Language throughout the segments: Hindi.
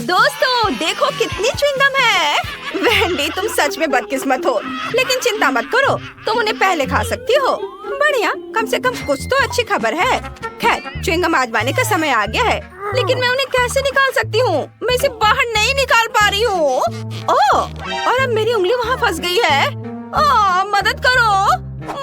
दोस्तों देखो कितनी च्युइंगम है। वेंडी तुम सच में बदकिस्मत हो, लेकिन चिंता मत करो, तुम उन्हें पहले खा सकती हो। बढ़िया, कम से कम कुछ तो अच्छी खबर है। खैर, च्युइंगम आजमाने का समय आ गया है, लेकिन मैं उन्हें कैसे निकाल सकती हूँ? मैं इसे बाहर नहीं निकाल पा रही हूँ। ओह, और अब मेरी उंगली वहाँ फंस गई है। ओह, मदद करो,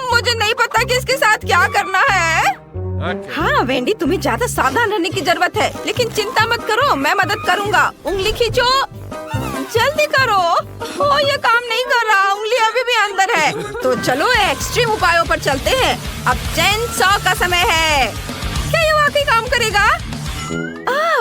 मुझे नहीं पता कि इसके साथ क्या करना है। हाँ वेंडी, तुम्हें ज्यादा सावधान रहने की जरूरत है, लेकिन चिंता मत करो, मैं मदद करूँगा। उंगली खींचो, जल्दी करो। ओह, ये काम नहीं कर रहा, उंगली अभी भी अंदर है। तो चलो एक्सट्रीम उपायों पर चलते हैं। अब चेन सॉ का समय है। क्या ये वाकई काम करेगा?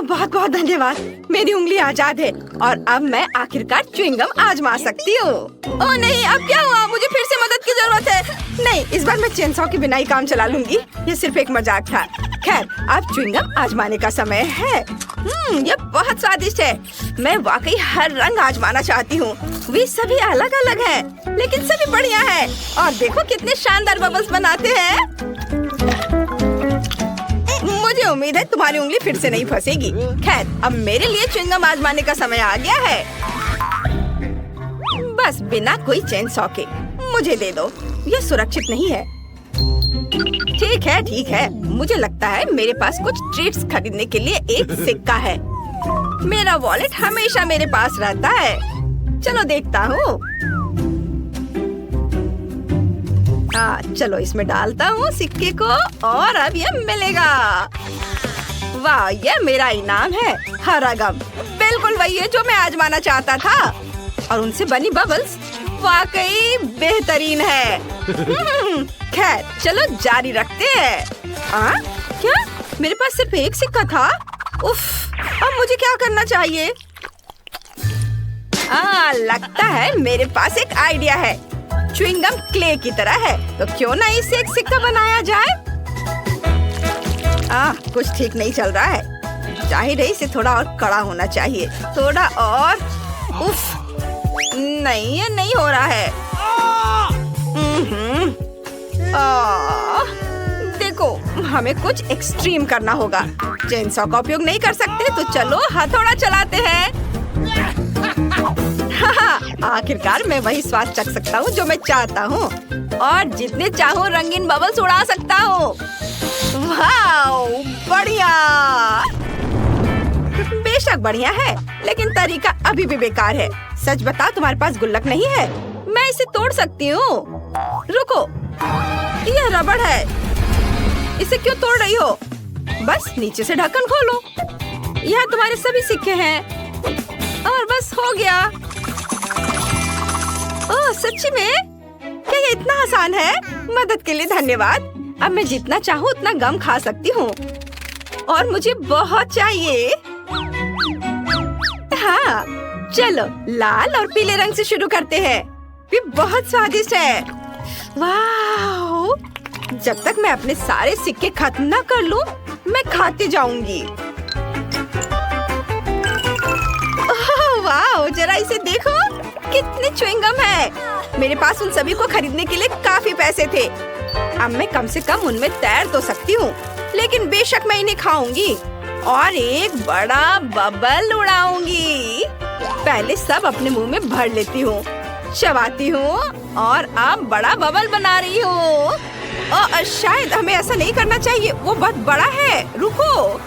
बहुत बहुत धन्यवाद, मेरी उंगली आजाद है और अब मैं आखिरकार च्युइंगम आजमा सकती हूँ। ओह नहीं, अब क्या हुआ? मुझे फिर से मदद की जरूरत है। नहीं, इस बार मैं चेन सॉ के बिना ही काम चला लूंगी। ये सिर्फ एक मजाक था। खैर, अब च्युइंगम आजमाने का समय है। ये बहुत स्वादिष्ट है। मैं वाकई हर रंग आजमाना चाहती हूँ। वे सभी अलग अलग हैं, लेकिन सभी बढ़िया है। और देखो कितने शानदार बबल्स बनाते हैं। मुझे उम्मीद है तुम्हारी उंगली फिर से नहीं फंसेगी। खैर, अब मेरे लिए च्युइंगम आजमाने का समय आ गया है। बस बिना कोई चेन सॉ के मुझे दे दो, ये सुरक्षित नहीं है। ठीक है, मुझे लगता है मेरे पास कुछ ट्रीट्स खरीदने के लिए एक सिक्का है। मेरा वॉलेट हमेशा मेरे पास रहता है। चलो देखता हूँ। चलो इसमें डालता हूँ सिक्के को और अब ये मिलेगा। वाह, ये मेरा इनाम है, हरा गम। बिल्कुल वही है जो मैं आजमाना चाहता था। और उनसे बनी बबल्स वाकई बेहतरीन है। खैर, चलो जारी रखते हैं। क्या? मेरे पास सिर्फ एक सिक्का था? उफ, अब मुझे क्या करना चाहिए? लगता है मेरे पास एक आइडिया है। च्युइंगम क्ले की तरह है, तो क्यों ना इसे एक सिक्का बनाया जाए? कुछ ठीक नहीं चल रहा है। जाहिर है इसे थोड़ा और कड़ा होना चाहिए। थोड़ा और। उफ, नहीं, ये नहीं हो रहा है। देखो, हमें कुछ एक्सट्रीम करना होगा। चेन सॉ का उपयोग नहीं कर सकते, तो चलो हथौड़ा चलाते हैं। आखिरकार मैं वही स्वाद चख सकता हूँ जो मैं चाहता हूँ, और जितने चाहूँ रंगीन बबल्स उड़ा सकता हूँ। वाओ, बढ़िया। बेशक बढ़िया है, लेकिन तरीका अभी भी बेकार है। सच बताओ, तुम्हारे पास गुल्लक नहीं है? मैं इसे तोड़ सकती हूँ। रुको, यह रबड़ है, इसे क्यों तोड़ रही हो? बस नीचे से ढक्कन खोलो। यहाँ तुम्हारे सभी सिक्के हैं और बस हो गया। ओह, सच्ची में? क्या ये इतना आसान है? मदद के लिए धन्यवाद। अब मैं जितना चाहूँ उतना गम खा सकती हूँ, और मुझे बहुत चाहिए। हाँ, चलो लाल और पीले रंग से शुरू करते हैं। ये बहुत स्वादिष्ट है। वाह! जब तक मैं अपने सारे सिक्के खत्म न कर लूं, मैं खाती जाऊंगी। वाह! जरा इसे देखो, कितने च्युइंगम है। मेरे पास उन सभी को खरीदने के लिए काफी पैसे थे। अब मैं कम से कम उनमें तैर तो सकती हूँ, लेकिन बेशक मैं इन्हें खाऊंगी और एक बड़ा बबल उड़ाऊंगी। पहले सब अपने मुंह में भर लेती हूँ, चबाती हूँ और अब बड़ा बबल बना रही हूँ। शायद हमें ऐसा नहीं करना चाहिए, वो बहुत बड़ा है। रुको।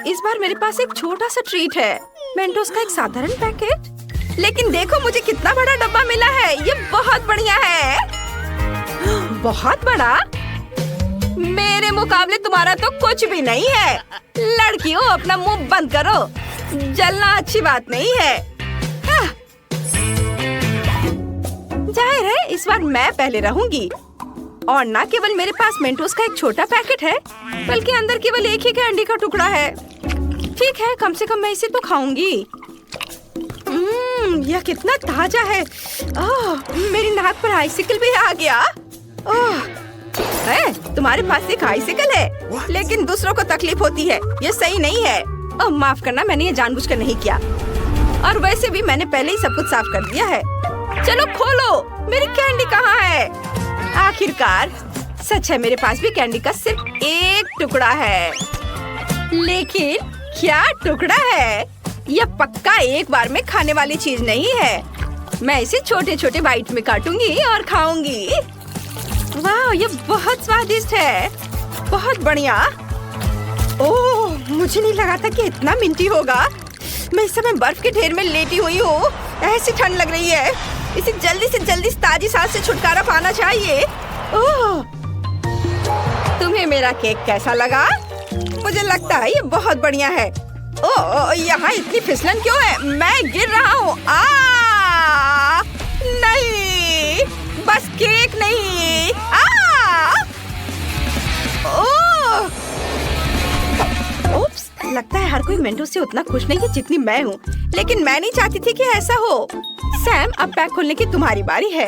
इस बार मेरे पास एक छोटा सा ट्रीट है, मेंटोस का एक साधारण पैकेट। लेकिन देखो मुझे कितना बड़ा डब्बा मिला है, ये बहुत बढ़िया है। बहुत बड़ा? मेरे मुकाबले तुम्हारा तो कुछ भी नहीं है। लड़कियों, अपना मुंह बंद करो, जलना अच्छी बात नहीं है। जाहिर है इस बार मैं पहले रहूंगी। और न केवल मेरे पास मेंटोस का एक छोटा पैकेट है, बल्कि अंदर केवल एक ही कैंडी का टुकड़ा है। ठीक है, कम से कम मैं इसे तो खाऊंगी। यह कितना ताजा है। मेरी नाक पर आइसिकल भी आ गया। तुम्हारे पास एक आइसिकल है, लेकिन दूसरों को तकलीफ होती है, ये सही नहीं है। माफ करना, मैंने ये जानबूझकर नहीं किया। और वैसे भी मैंने पहले ही सब कुछ साफ कर दिया है। चलो खोलो, मेरी कैंडी कहाँ है? आखिरकार सच है, मेरे पास भी कैंडी का सिर्फ एक टुकड़ा है। लेकिन क्या टुकड़ा है? यह पक्का एक बार में खाने वाली चीज नहीं है। मैं इसे छोटे छोटे बाइट में काटूंगी और खाऊंगी। वाह, ये बहुत स्वादिष्ट है। बहुत बढ़िया। ओह, मुझे नहीं लगा था कि इतना मिंटी होगा। मैं इस समय बर्फ के ढेर में लेटी हुई हूँ। ऐसी ठंड लग रही है। इसे जल्दी से जल्दी ताजी सांस से छुटकारा पाना चाहिए। ओह, तुम्हें मेरा केक कैसा लगा? मुझे लगता है ये बहुत बढ़िया है। ओह, यहाँ इतनी फिसलन क्यों है? मैं गिर रहा हूँ। नहीं, बस केक नहीं। ओह, उप्स, लगता है हर कोई मेंटो से उतना खुश नहीं है जितनी मैं हूँ। लेकिन मैं नहीं चाहती थी कि ऐसा हो। सैम, अब पैक खोलने की तुम्हारी बारी है।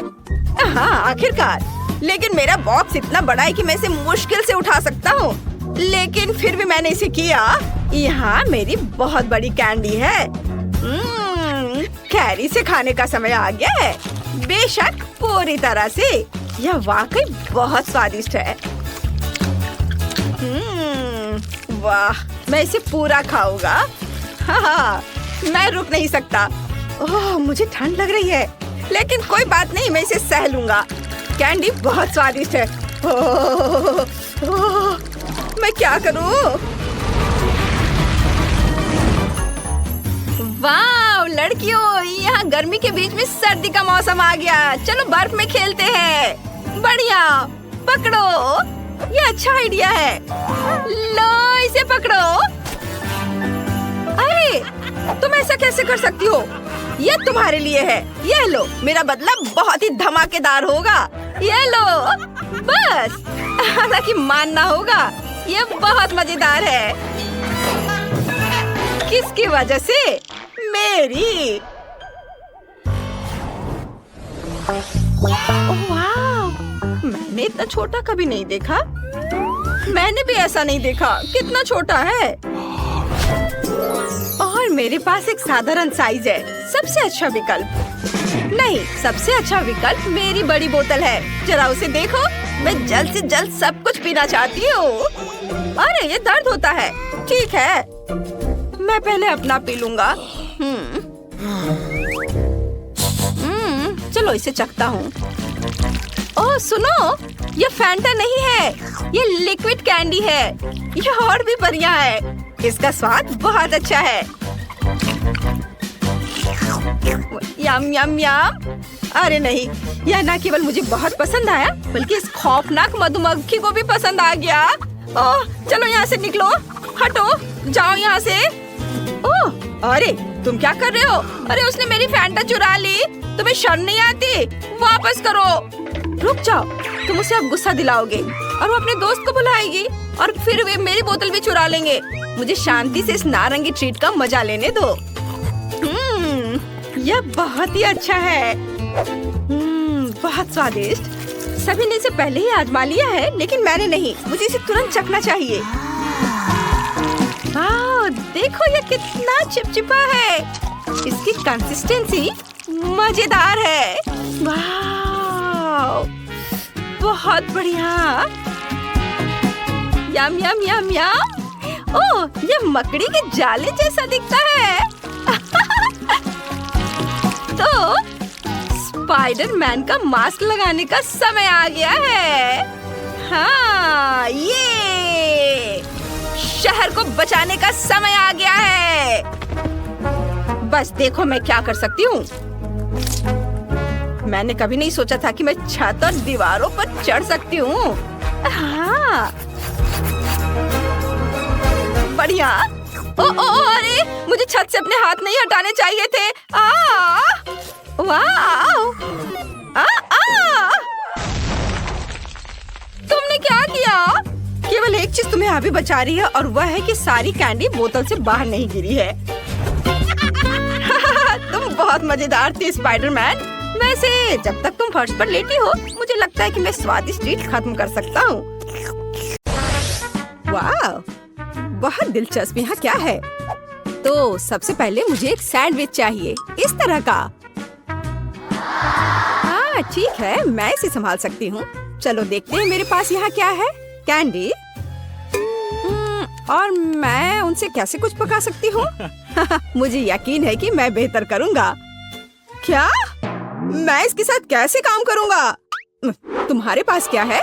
हाँ, आखिरकार। लेकिन मेरा बॉक्स इतना बड़ा है कि मैं इसे मुश्किल से उठा सकता हूँ। लेकिन फिर भी मैंने इसे किया। यहाँ मेरी बहुत बड़ी कैंडी है। कैरी से खाने का समय आ गया है। बेशक, पूरी तरह से। यह वाकई बहुत स्वादिष्ट है। वाह, मैं इसे पूरा खाऊंगा। हाँ, मैं रुक नहीं सकता। ओह, मुझे ठंड लग रही है, लेकिन कोई बात नहीं, मैं इसे सह लूंगा। कैंडी बहुत स्वादिष्ट है। ओह, मैं क्या करूं? वाह लड़कियों, यहाँ गर्मी के बीच में सर्दी का मौसम आ गया। चलो बर्फ में खेलते हैं। बढ़िया, पकड़ो। ये अच्छा आइडिया है। लो, इसे पकड़ो। अरे, तुम ऐसा कैसे कर सकती हो? ये तुम्हारे लिए है। ये लो, मेरा बदला बहुत ही धमाकेदार होगा। ये लो, बस। हालांकि मानना होगा, ये बहुत मजेदार है। किसकी वजह से? मेरी। ओह वाह, मैंने इतना छोटा कभी नहीं देखा। मैंने भी ऐसा नहीं देखा। कितना छोटा है। और मेरे पास एक साधारण साइज है। सबसे अच्छा विकल्प नहीं, सबसे अच्छा विकल्प मेरी बड़ी बोतल है। जरा उसे देखो। मैं जल्द से जल्द सब कुछ पीना चाहती हूँ। अरे, ये दर्द होता है। ठीक है, मैं पहले अपना पी लूंगा। चलो इसे चखता हूँ। ओह सुनो, ये फैंटा नहीं है, ये लिक्विड कैंडी है। ये और भी बढ़िया है। इसका स्वाद बहुत अच्छा है। यम यम यम। अरे नहीं, यह न केवल मुझे बहुत पसंद आया, बल्कि इस खौफनाक मधुमक्खी को भी पसंद आ गया। ओह, चलो यहाँ से निकलो। हटो, जाओ यहाँ से। ओह, अरे तुम क्या कर रहे हो? अरे, उसने मेरी फैंटा चुरा ली। तुम्हें शर्म नहीं आती? वापस करो। रुक जाओ, तुम उसे अब गुस्सा दिलाओगे और वो अपने दोस्त को बुलाएगी और फिर वे मेरी बोतल भी चुरा लेंगे। मुझे शांति से इस नारंगी ट्रीट का मजा लेने दो। यह बहुत ही अच्छा है। बहुत स्वादिष्ट। सभी ने इसे पहले ही आजमा लिया है, लेकिन मैंने नहीं। मुझे इसे तुरंत चखना चाहिए। देखो, ये कितना चिपचिपा है। इसकी कंसिस्टेंसी मजेदार है। वाह, बहुत बढ़िया। यम यम यम यम। ओह, ये मकड़ी के जाले जैसा दिखता है। तो स्पाइडरमैन का मास्क लगाने का समय आ गया है। हाँ, ये शहर को बचाने का समय आ गया है। बस देखो मैं क्या कर सकती हूँ। मैंने कभी नहीं सोचा था कि मैं छत और दीवारों पर चढ़ सकती हूँ। हाँ, बढ़िया। अरे, मुझे छत से अपने हाथ नहीं हटाने चाहिए थे। वाह! तुमने क्या किया? केवल एक चीज तुम्हें अभी बचा रही है और वह है कि सारी कैंडी बोतल से बाहर नहीं गिरी है। तुम बहुत मजेदार थी स्पाइडरमैन। वैसे जब तक तुम फर्श पर लेटी हो, मुझे लगता है कि मैं स्वादिष्ट ट्रीट खत्म कर सकता हूँ। वाह, बहुत दिलचस्प। यहाँ क्या है? तो सबसे पहले मुझे एक सैंडविच चाहिए, इस तरह का। हाँ ठीक है, मैं इसे संभाल सकती हूँ। चलो देखते हैं मेरे पास यहाँ क्या है। कैंडी। और मैं उनसे कैसे कुछ पका सकती हूँ? मुझे यकीन है कि मैं बेहतर करूँगा। क्या? मैं इसके साथ कैसे काम करूँगा? तुम्हारे पास क्या है?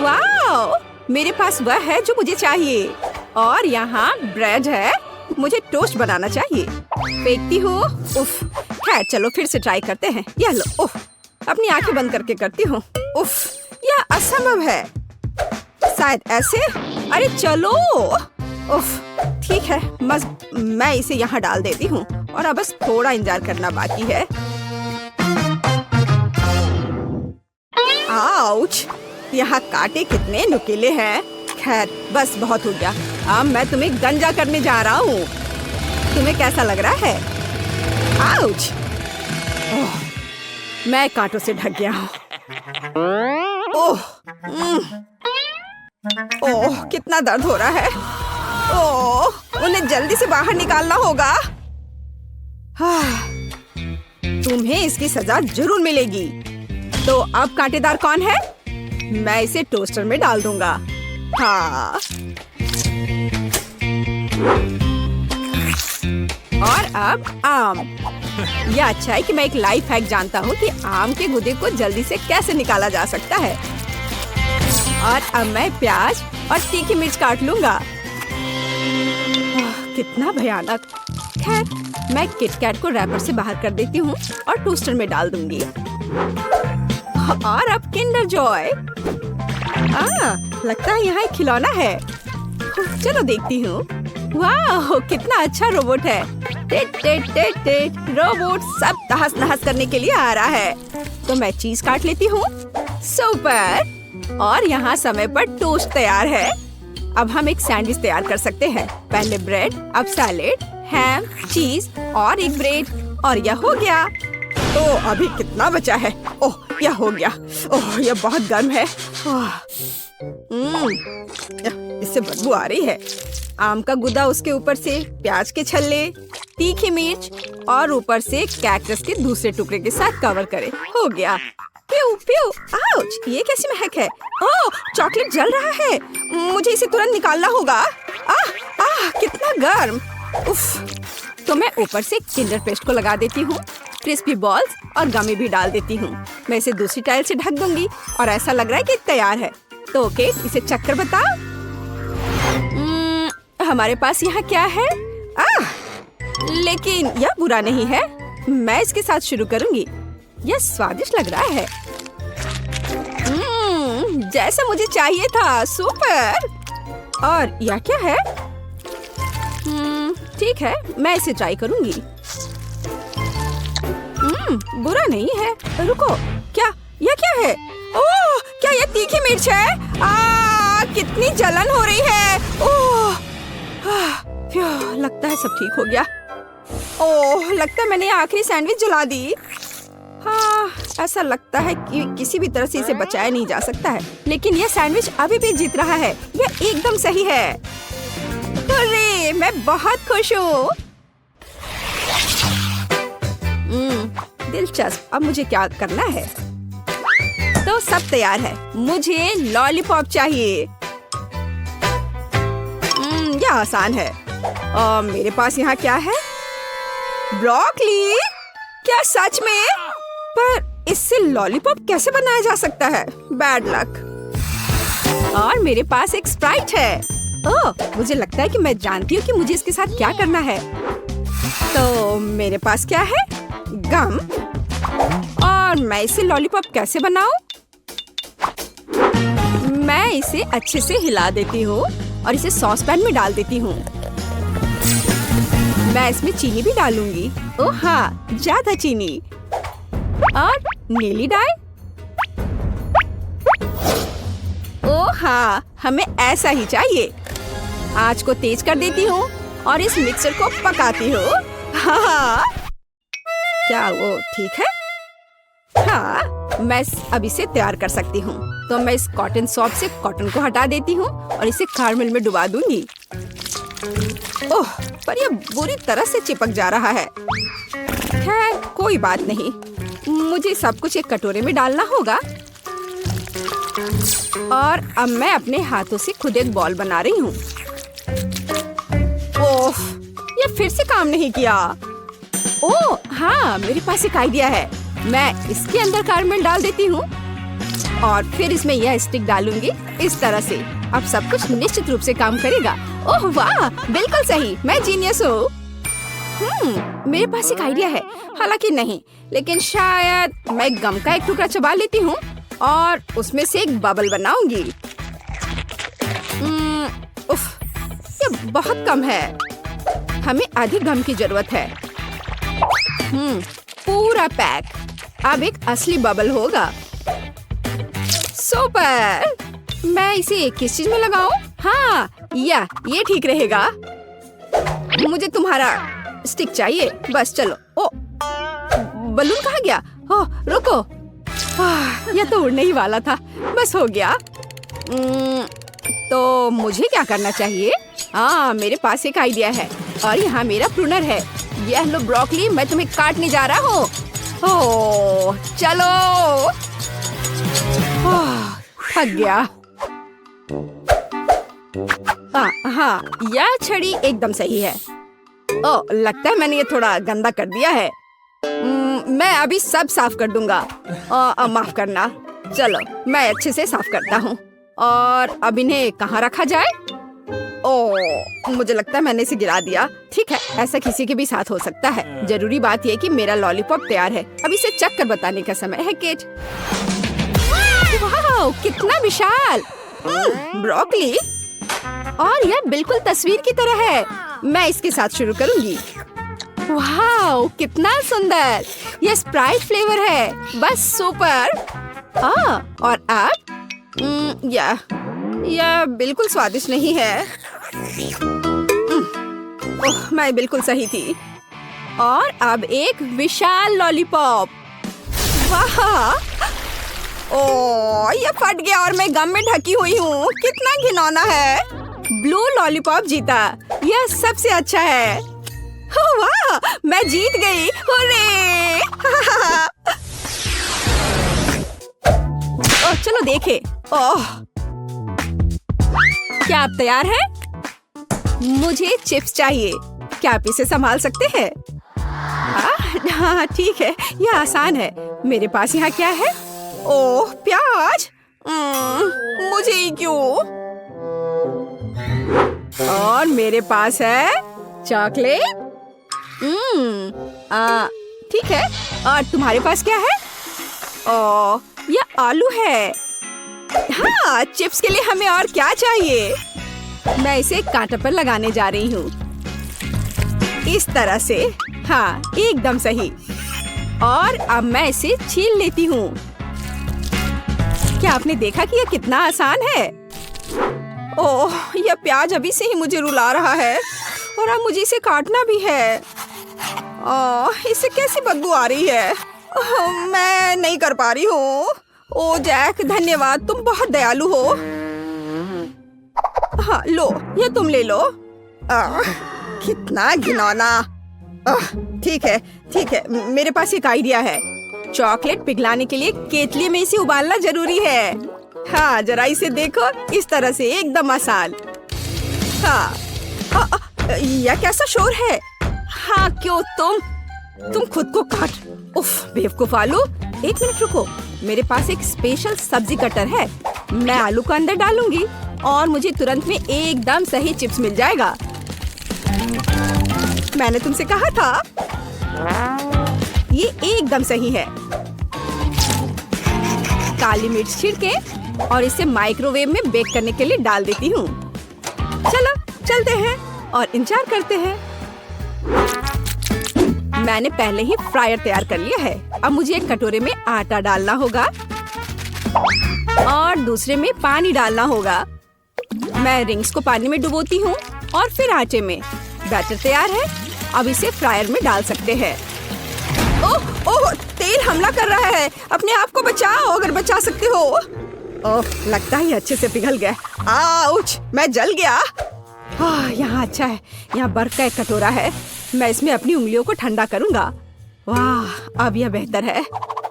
वाह! मेरे पास वह है जो मुझे चाहिए। और यहाँ ब्रेड है। मुझे टोस्ट बनाना चाहिए। फेंकती हूँ। उफ! खैर चलो फिर से ट्राई करते हैं। यह लो। उफ! अपनी आंखें बंद करके करती हूँ। उफ! यह असंभव है। शायद ऐसे। अरे चलो। उफ! ठीक है, बस मैं इसे यहाँ डाल देती हूँ और अब बस थोड़ा इंतजार करना बाकी है। आउच! यहाँ कांटे कितने नुकीले हैं। खैर बस बहुत हो गया। अब मैं तुम्हें गंजा करने जा रहा हूँ। तुम्हें कैसा लग रहा है? आउच! ओह! मैं कांटों से ढक गया हूँ। ओह! ओह! कितना दर्द हो रहा है। ओह! उन्हें जल्दी से बाहर निकालना होगा। तुम्हें इसकी सजा जरूर मिलेगी। तो अब कांटेदार कौन है? मैं इसे टोस्टर में डाल दूंगा। हाँ। और अब आम। यह अच्छा है कि मैं एक लाइफ हैक जानता हूँ कि आम के गूदे को जल्दी से कैसे निकाला जा सकता है। और अब मैं प्याज और तीखी मिर्च काट लूंगा। कितना भयानक। खैर मैं किटकैट को रैपर से बाहर कर देती हूँ और टोस्टर में डाल दूंगी। और अब किंडर जॉय। लगता है यहाँ एक खिलौना है। चलो देखती हूँ। वाह! कितना अच्छा रोबोट है। टेट टेट टेट टेट। रोबोट सब तहस नहस करने के लिए आ रहा है। तो मैं चीज काट लेती हूँ। सुपर! और यहाँ समय पर टोस्ट तैयार है। अब हम एक सैंडविच तैयार कर सकते हैं। पहले ब्रेड, अब सैलेड, हैम, चीज और एक ब्रेड। और यह हो गया। तो अभी कितना बचा है? ओह, यह हो गया। ओह, यह बहुत गर्म है। इससे बदबू आ रही है। आम का गुदा, उसके ऊपर से प्याज के छल्ले, तीखी मिर्च और ऊपर से कैक्टस के दूसरे टुकड़े के साथ कवर करे। हो गया। प्यू प्यू। आउच! ये कैसी महक है? ओह, चॉकलेट जल रहा है। मुझे इसे तुरंत निकालना होगा। कितना गर्म। उफ! तो मैं ऊपर से किंडर पेस्ट को लगा देती हूँ। क्रिस्पी बॉल्स और गमी भी डाल देती हूँ। मैं इसे दूसरी टाइल से ढक दूंगी और ऐसा लग रहा है कि तैयार है। तो ओके, इसे चक्कर बताओ। हमारे पास यहाँ क्या है? लेकिन यह बुरा नहीं है। मैं इसके साथ शुरू करूंगी। यह स्वादिष्ट लग रहा है। जैसा मुझे चाहिए था। सुपर! और यह क्या है? ठीक है, मैं इसे ट्राई करूंगी। बुरा नहीं है। रुको, क्या? यह क्या है? ओह, क्या यह तीखी मिर्च है? कितनी जलन हो रही है। ओह! लगता है सब ठीक हो गया। ओह, लगता है मैंने आखिरी सैंडविच जला दी। हाँ, ऐसा लगता है कि किसी भी तरह से इसे बचाया नहीं जा सकता है। लेकिन यह सैंडविच अभी भी जीत रहा है। यह एकदम सही है। अरे, मैं बहुत खुश हूँ। दिलचस्प। अब मुझे क्या करना है? तो सब तैयार है। मुझे लॉलीपॉप चाहिए। यह आसान है। मेरे पास यहाँ क्या है? ब्रोकली। क्या सच में? पर इससे लॉलीपॉप कैसे बनाया जा सकता है? Bad luck. और मेरे पास एक स्प्राइट है। ओह, मुझे लगता है कि मैं जानती हूँ कि मुझे इसके साथ क्या करना है। तो मेरे पास क्या है? गम। और मैं इसे लॉलीपॉप कैसे बनाऊं? मैं इसे अच्छे से हिला देती हूँ और इसे सॉस पैन में डाल देती हूँ। मैं इसमें चीनी भी डालूंगी। ओह हाँ, ज्यादा चीनी। और नीली डाई। ओह हाँ, हमें ऐसा ही चाहिए। आंच को तेज कर देती हूँ और इस मिक्सर को पकाती हूँ। हाँ, क्या वो ठीक है? हाँ, मैं अब इसे तैयार कर सकती हूँ। तो मैं इस कॉटन सॉप से कॉटन को हटा देती हूँ और इसे कैरमेल में डुबा दूंगी। ओह, पर यह बुरी तरह से चिपक जा रहा है। खैर, कोई बात नहीं। मुझे सब कुछ एक कटोरे में डालना होगा। और अब मैं अपने हाथों से खुद एक बॉल बना रही हूँ। ओह, ये फिर से काम नहीं किया। ओह हाँ, मेरे पास एक आइडिया है। मैं इसके अंदर कैरमेल डाल देती हूँ और फिर इसमें यह स्टिक डालूंगी इस तरह से। अब सब कुछ निश्चित रूप से काम करेगा। ओह वाह, बिल्कुल सही, मैं जीनियस हूँ। मेरे पास एक आइडिया है, हालांकि नहीं, लेकिन शायद मैं गम का एक टुकड़ा चबा लेती हूँ और उसमें से एक बबल बनाऊंगी। उफ, ये बहुत कम है। हमें अधिक गम की जरूरत है। पूरा पैक। अब एक असली बबल होगा। सुपर। मैं इसे किस चीज में लगाऊं? हाँ, ये ठीक रहेगा। मुझे तुम्हारा स्टिक चाहिए। बस चलो। ओ, बलून कहाँ गया? ओह, रुको। यह तो उड़ने ही वाला था। बस हो गया। तो मुझे क्या करना चाहिए? हाँ, मेरे पास एक आइडिया है और यहाँ मेरा प्रूनर है। यह लो ब्रोकली, मैं तुम्हें काटने जा रहा हूँ। ओह, चलो। थक गया। हाँ, यह छड़ी एकदम सही है। ओह, लगता है मैंने ये थोड़ा गंदा कर दिया है। मैं अभी सब साफ कर दूंगा। माफ करना। चलो, मैं अच्छे से साफ करता हूँ। और अब इन्हें कहाँ रखा जाए? ओह, मुझे लगता है मैंने इसे गिरा दिया। ठीक है, ऐसा किसी के भी साथ हो सकता है। जरूरी बात यह कि मेरा लॉलीपॉप तैयार है। अब इसे चख कर बताने का समय है, केट। वाह, कितना विशाल ब्रोकली। और यह बिल्कुल तस्वीर की तरह है। मैं इसके साथ शुरू करूंगी। वाह, कितना सुंदर। यह स्प्राइट फ्लेवर है। बस सुपर। और अब यह बिल्कुल स्वादिष्ट नहीं है। ओह, मैं बिल्कुल सही थी। और अब एक विशाल लॉलीपॉप। वाह, ओह, यह फट गया और मैं गम में ढकी हुई हूँ। कितना घिनौना है। ब्लू लॉलीपॉप जीता। यह सबसे अच्छा है। ओह वाह, मैं जीत गई। हुर्रे। ओह, चलो देखें। ओह, क्या आप तैयार हैं? मुझे चिप्स चाहिए। क्या आप इसे संभाल सकते हैं? हाँ, ठीक है, यह आसान है। मेरे पास यहाँ क्या है? ओह, प्याज। मुझे ही क्यों? और मेरे पास है चॉकलेट। ठीक है। और तुम्हारे पास क्या है? ओह, यह आलू है। हाँ, चिप्स के लिए हमें और क्या चाहिए? मैं इसे कांटे पर लगाने जा रही हूँ। इस तरह से। हाँ, एकदम सही। और अब मैं इसे छील लेती हूँ। क्या आपने देखा कि यह कितना आसान है? ओह, यह प्याज अभी से ही मुझे रुला रहा है और अब मुझे इसे काटना भी है। ओह, इससे कैसी बदबू आ रही है। ओह, मैं नहीं कर पा रही हूँ। ओह जैक, धन्यवाद, तुम बहुत दयालु हो। हाँ, लो, ये तुम ले लो। कितना घिनौना। ठीक है, मेरे पास एक आइडिया है। चॉकलेट पिघलाने के लिए केतली में इसे उबालना जरूरी है। हाँ, जरा इसे देखो। इस तरह से एकदम आसान। हाँ, यह कैसा शोर है? हाँ, क्यों तुम खुद को काट। उफ, बेवकूफ आलू। एक मिनट रुको, मेरे पास एक स्पेशल सब्जी कटर है। मैं आलू को अंदर डालूंगी और मुझे तुरंत में एकदम सही चिप्स मिल जाएगा। मैंने तुमसे कहा था। ये एकदम सही है। काली मिर्च छिड़के और इसे माइक्रोवेव में बेक करने के लिए डाल देती हूँ। चलो चलते हैं और इंतजार करते हैं। मैंने पहले ही फ्रायर तैयार कर लिया है। अब मुझे एक कटोरे में आटा डालना होगा और दूसरे में पानी डालना होगा। मैं रिंग्स को पानी में डुबोती हूँ और फिर आटे में। बैटर तैयार है। अब इसे फ्रायर में डाल सकते हैं। ओह, तेल हमला कर रहा है। अपने आप को बचाओ अगर बचा सकते हो। ओह, लगता है अच्छे से पिघल गया। आउच, मैं जल गया। यहाँ अच्छा है। यहाँ बर्फ का एक कटोरा है। मैं इसमें अपनी उंगलियों को ठंडा करूँगा। वाह, अब यह बेहतर है।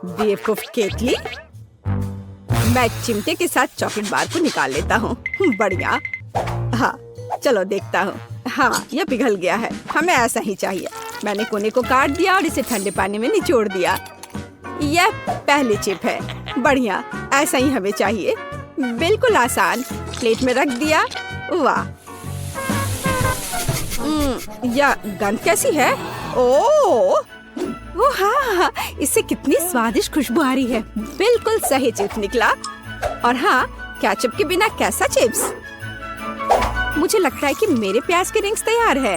बेवकूफ केतली। मैं चिमटे के साथ चॉकलेट बार को निकाल लेता हूँ। बढ़िया। हाँ चलो देखता हूँ। हाँ यह पिघल गया है, हमें ऐसा ही चाहिए। मैंने कोने को काट दिया और इसे ठंडे पानी में निचोड़ दिया। यह पहली चिप है। बढ़िया, ऐसा ही हमें चाहिए। बिल्कुल आसान। प्लेट में रख दिया। वाह, यह गंध कैसी है? ओह हाँ, इससे कितनी स्वादिष्ट खुशबू आ रही है। बिल्कुल सही चिप्स निकला। और हाँ, केचप के बिना कैसा चिप्स? मुझे लगता है कि मेरे प्याज के रिंग्स तैयार है।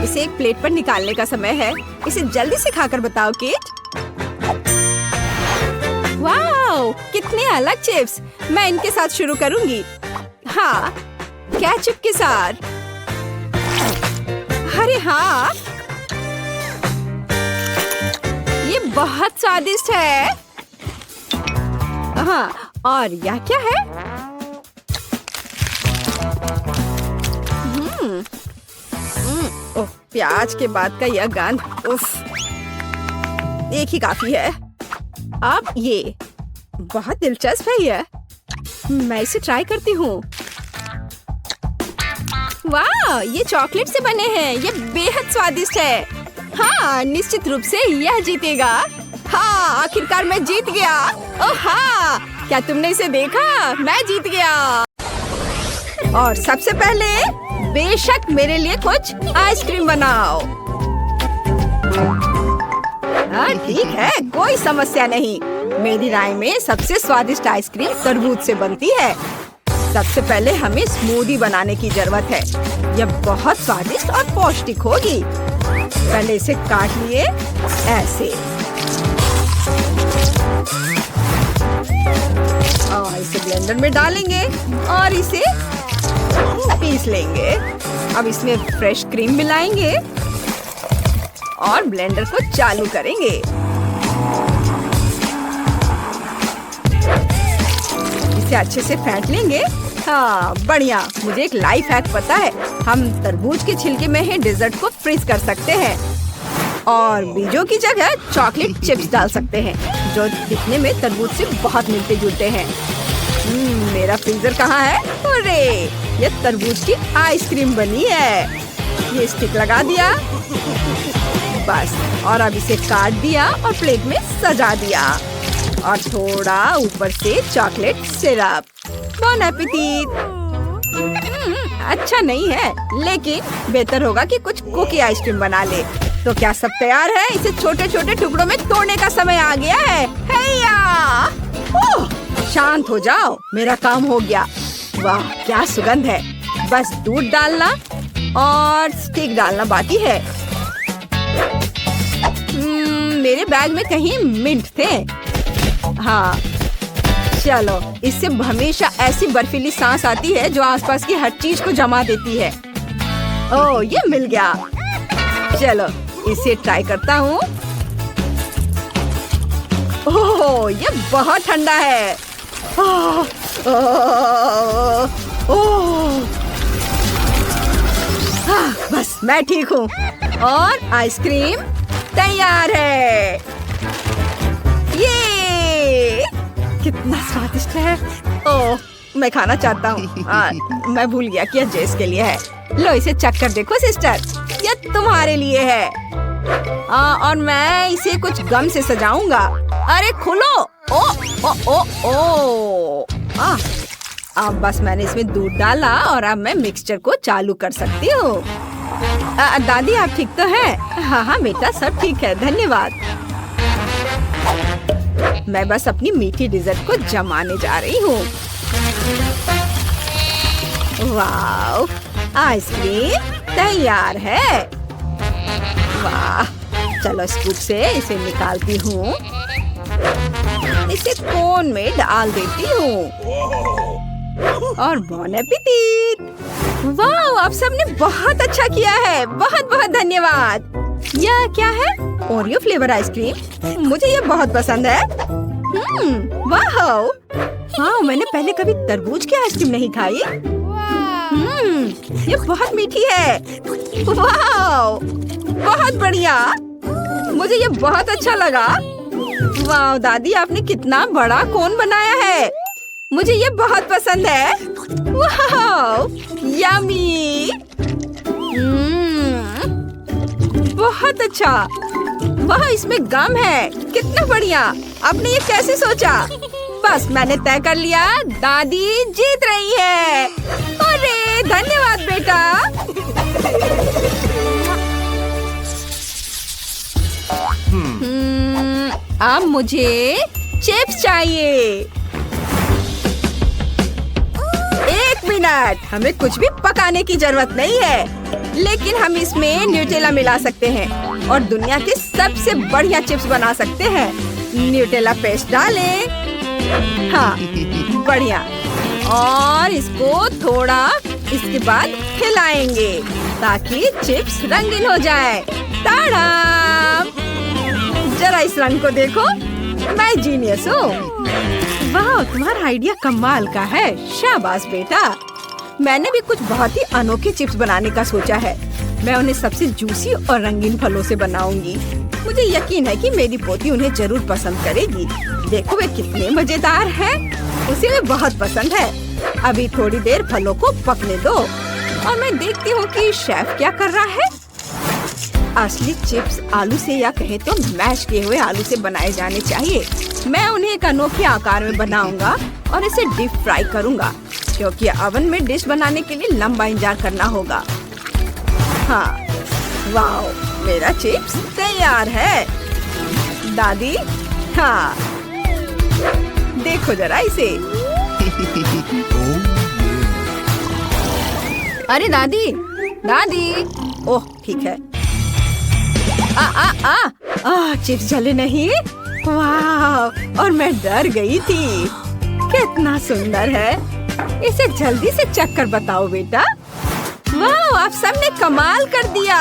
इसे एक प्लेट पर निकालने का समय है। इसे जल्दी से खाकर बताओ केट। वाह, कितने अलग चिप्स। मैं इनके साथ शुरू करूंगी। हाँ, केचप के साथ। अरे हाँ, ये बहुत स्वादिष्ट है। हाँ, और यह क्या है? ओह, प्याज के बाद का यह गंध। उफ, एक ही काफी है। अब ये बहुत दिलचस्प है। यह मैं इसे ट्राई करती हूँ। वाह, ये चॉकलेट से बने हैं। ये बेहद स्वादिष्ट है। हाँ, निश्चित रूप से यह जीतेगा। हाँ, आखिरकार मैं जीत गया। ओह हाँ, क्या तुमने इसे देखा? मैं जीत गया। और सबसे पहले बेशक मेरे लिए कुछ आइसक्रीम बनाओ। हाँ ठीक है, कोई समस्या नहीं। मेरी राय में सबसे स्वादिष्ट आइसक्रीम तरबूज से बनती है। सबसे पहले हमें स्मूदी बनाने की जरूरत है। यह बहुत स्वादिष्ट और पौष्टिक होगी। पहले इसे काट लिए ऐसे और इसे ब्लेंडर में डालेंगे और इसे पीस लेंगे। अब इसमें फ्रेश क्रीम मिलाएंगे और ब्लेंडर को चालू करेंगे। इसे अच्छे से फेंट लेंगे। हाँ बढ़िया। मुझे एक लाइफ हैक पता है। हम तरबूज के छिलके में ही डेजर्ट को फ्रीज कर सकते हैं और बीजों की जगह चॉकलेट चिप्स डाल सकते हैं, जो दिखने में तरबूज से बहुत मिलते जुलते हैं। मेरा फ्रीजर कहाँ है? अरे, ये तरबूज की आइसक्रीम बनी है। ये स्टिक लगा दिया बस, और अब इसे काट दिया और प्लेट में सजा दिया और थोड़ा ऊपर से चॉकलेट सिरप। बॉन एपेटिट। अच्छा नहीं है, लेकिन बेहतर होगा कि कुछ कुकी आइसक्रीम बना ले। तो क्या सब तैयार है? इसे छोटे छोटे टुकड़ों में तोड़ने का समय आ गया है। हैया! ओह, शांत हो जाओ, मेरा काम हो गया। वाह क्या सुगंध है। बस दूध डालना और स्टिक डालना बाकी है। मेरे बैग में कहीं मिंट थे। हाँ चलो, इससे हमेशा ऐसी बर्फीली सांस आती है जो आसपास की हर चीज को जमा देती है। ओह, ये मिल गया। चलो इसे ट्राई करता हूँ। ओह, ये बहुत ठंडा है। ओह, ओह, ओह। बस मैं ठीक हूँ और आइसक्रीम तैयार है। ये कितना स्वादिष्ट है। ओह, मैं खाना चाहता हूँ। मैं भूल गया कि यह जेस के लिए है। लो इसे चख कर देखो सिस्टर, यह तुम्हारे लिए है। और मैं इसे कुछ गम से सजाऊंगा। अरे खोलो। ओ ओ ओ ओ। अब बस मैंने इसमें दूध डाला और अब मैं मिक्सचर को चालू कर सकती हूँ। दादी आप ठीक तो हैं? हाँ हाँ बेटा, सब ठीक है, धन्यवाद। मैं बस अपनी मीठी डिजर्ट को जमाने जा रही हूँ। वाह, आइसक्रीम तैयार है। वाह, चलो स्कूप से इसे निकालती हूँ। इसे कोन में डाल देती हूँ और बॉन एपेटिट। वाह, आप सबने बहुत अच्छा किया है। बहुत बहुत धन्यवाद। यह क्या है? Oreo flavour ice cream. मुझे ये बहुत पसंद है। वाह, हाँ मैंने पहले कभी तरबूज की आइसक्रीम नहीं खाई। ये बहुत मीठी है। वाह, बहुत बढ़िया। मुझे ये बहुत अच्छा लगा। वाह दादी, आपने कितना बड़ा कोन बनाया है। मुझे ये बहुत पसंद है। वाह, यम्मी। बहुत अच्छा। वाह, इसमें गम है। कितना बढ़िया। आपने ये कैसे सोचा? बस मैंने तय कर लिया, दादी जीत रही है। अरे धन्यवाद बेटा। अब मुझे चिप्स चाहिए। 1 मिनट, हमें कुछ भी पकाने की जरूरत नहीं है, लेकिन हम इसमें न्यूटेला मिला सकते हैं और दुनिया के सबसे बढ़िया चिप्स बना सकते हैं। न्यूटेला पेस्ट डालें। हाँ, बढ़िया। और इसको थोड़ा इसके बाद हिलाएंगे ताकि चिप्स रंगीन हो जाए। ताड़ा! जरा इस रंग को देखो, मैं जीनियस हूँ। वाह, तुम्हारा आइडिया कमाल का है। शाबाश बेटा। मैंने भी कुछ बहुत ही अनोखे चिप्स बनाने का सोचा है। मैं उन्हें सबसे जूसी और रंगीन फलों से बनाऊंगी। मुझे यकीन है कि मेरी पोती उन्हें जरूर पसंद करेगी। देखो वे कितने मजेदार हैं। उसे वे बहुत पसंद है। अभी थोड़ी देर फलों को पकने दो और मैं देखती हूँ कि शेफ क्या कर रहा है। असली चिप्स आलू से या कहे तो मैश किए हुए आलू से बनाए जाने चाहिए। मैं उन्हें एक अनोखे आकार में बनाऊंगा और इसे डीप फ्राई करूंगा, क्योंकि ओवन में डिश बनाने के लिए लंबा इंतजार करना होगा। हाँ, वाह, मेरा चिप्स तैयार है। दादी, हाँ, देखो जरा इसे। अरे दादी, दादी, ओह ठीक है। चिप्स जले नहीं। वाह, और मैं डर गई थी। कितना सुंदर है। इसे जल्दी से चख कर बताओ बेटा। वाह, आप सबने कमाल कर दिया।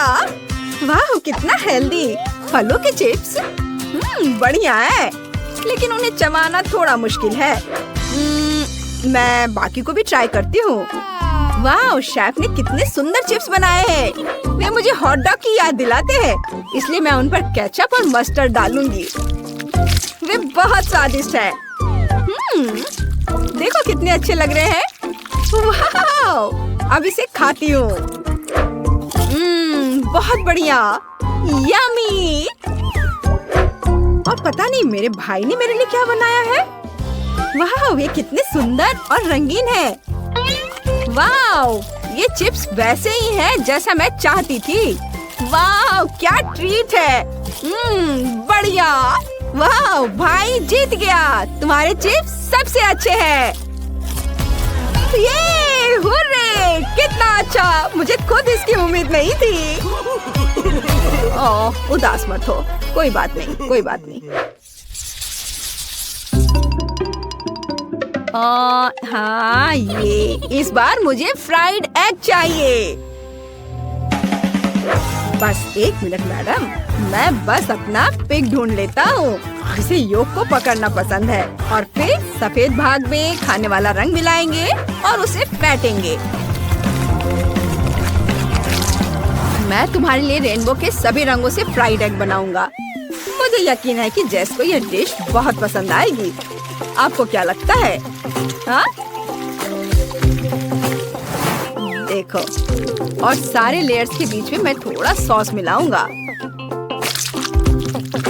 वाह, कितना हेल्दी फलों के चिप्स। बढ़िया है, लेकिन उन्हें चबाना थोड़ा मुश्किल है। मैं बाकी को भी ट्राई करती हूँ। वाह, शेफ ने कितने सुंदर चिप्स बनाए हैं। वे मुझे हॉट डॉग की याद दिलाते हैं, इसलिए मैं उन पर केचप और मस्टर्ड डालूंगी। वे बहुत स्वादिष्ट हैं। देखो कितने अच्छे लग रहे हैं। वाह, अब इसे खाती हूँ। बहुत बढ़िया, यम्मी। और पता नहीं मेरे भाई ने मेरे लिए क्या बनाया है। वाह, वे कितने सुंदर और रंगीन है। वाह, ये चिप्स वैसे ही है जैसा मैं चाहती थी। वाह, क्या ट्रीट है। बढ़िया। वाह, भाई जीत गया। तुम्हारे चिप्स सबसे अच्छे हैं। ये हुर्रे, कितना अच्छा। मुझे खुद इसकी उम्मीद नहीं थी। ओह, उदास मत हो। कोई बात नहीं, कोई बात नहीं। हाँ, ये इस बार मुझे फ्राइड एग चाहिए। बस 1 मिनट मैडम, मैं बस अपना पिग ढूंढ लेता हूँ जिसे योग को पकड़ना पसंद है, और फिर सफेद भाग में खाने वाला रंग मिलाएंगे और उसे फेंटेंगे। मैं तुम्हारे लिए रेनबो के सभी रंगों से फ्राइड एग बनाऊंगा। मुझे यकीन है कि जेस को यह डिश बहुत पसंद आएगी। आपको क्या लगता है? हाँ? देखो, और सारे लेयर्स के बीच में मैं थोड़ा सॉस मिलाऊंगा।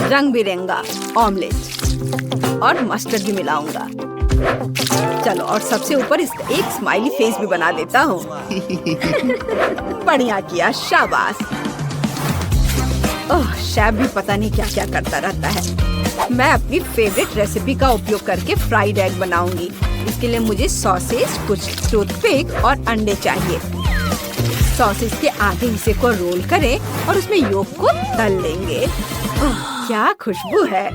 रंग बिरंगा ऑमलेट और मस्टर्ड भी मिलाऊंगा। चलो, और सबसे ऊपर इसका एक स्माइली फेस भी बना देता हूँ। बढ़िया किया, शाबाश। ओह, शेफ भी पता नहीं क्या क्या करता रहता है। मैं अपनी फेवरेट रेसिपी का उपयोग करके फ्राइड एग बनाऊंगी। इसके लिए मुझे सॉसेज, कुछ टूथपिक और अंडे चाहिए। सॉसेज के आधे हिस्से को रोल करें और उसमें योग को तल लेंगे। ओह, क्या खुशबू है।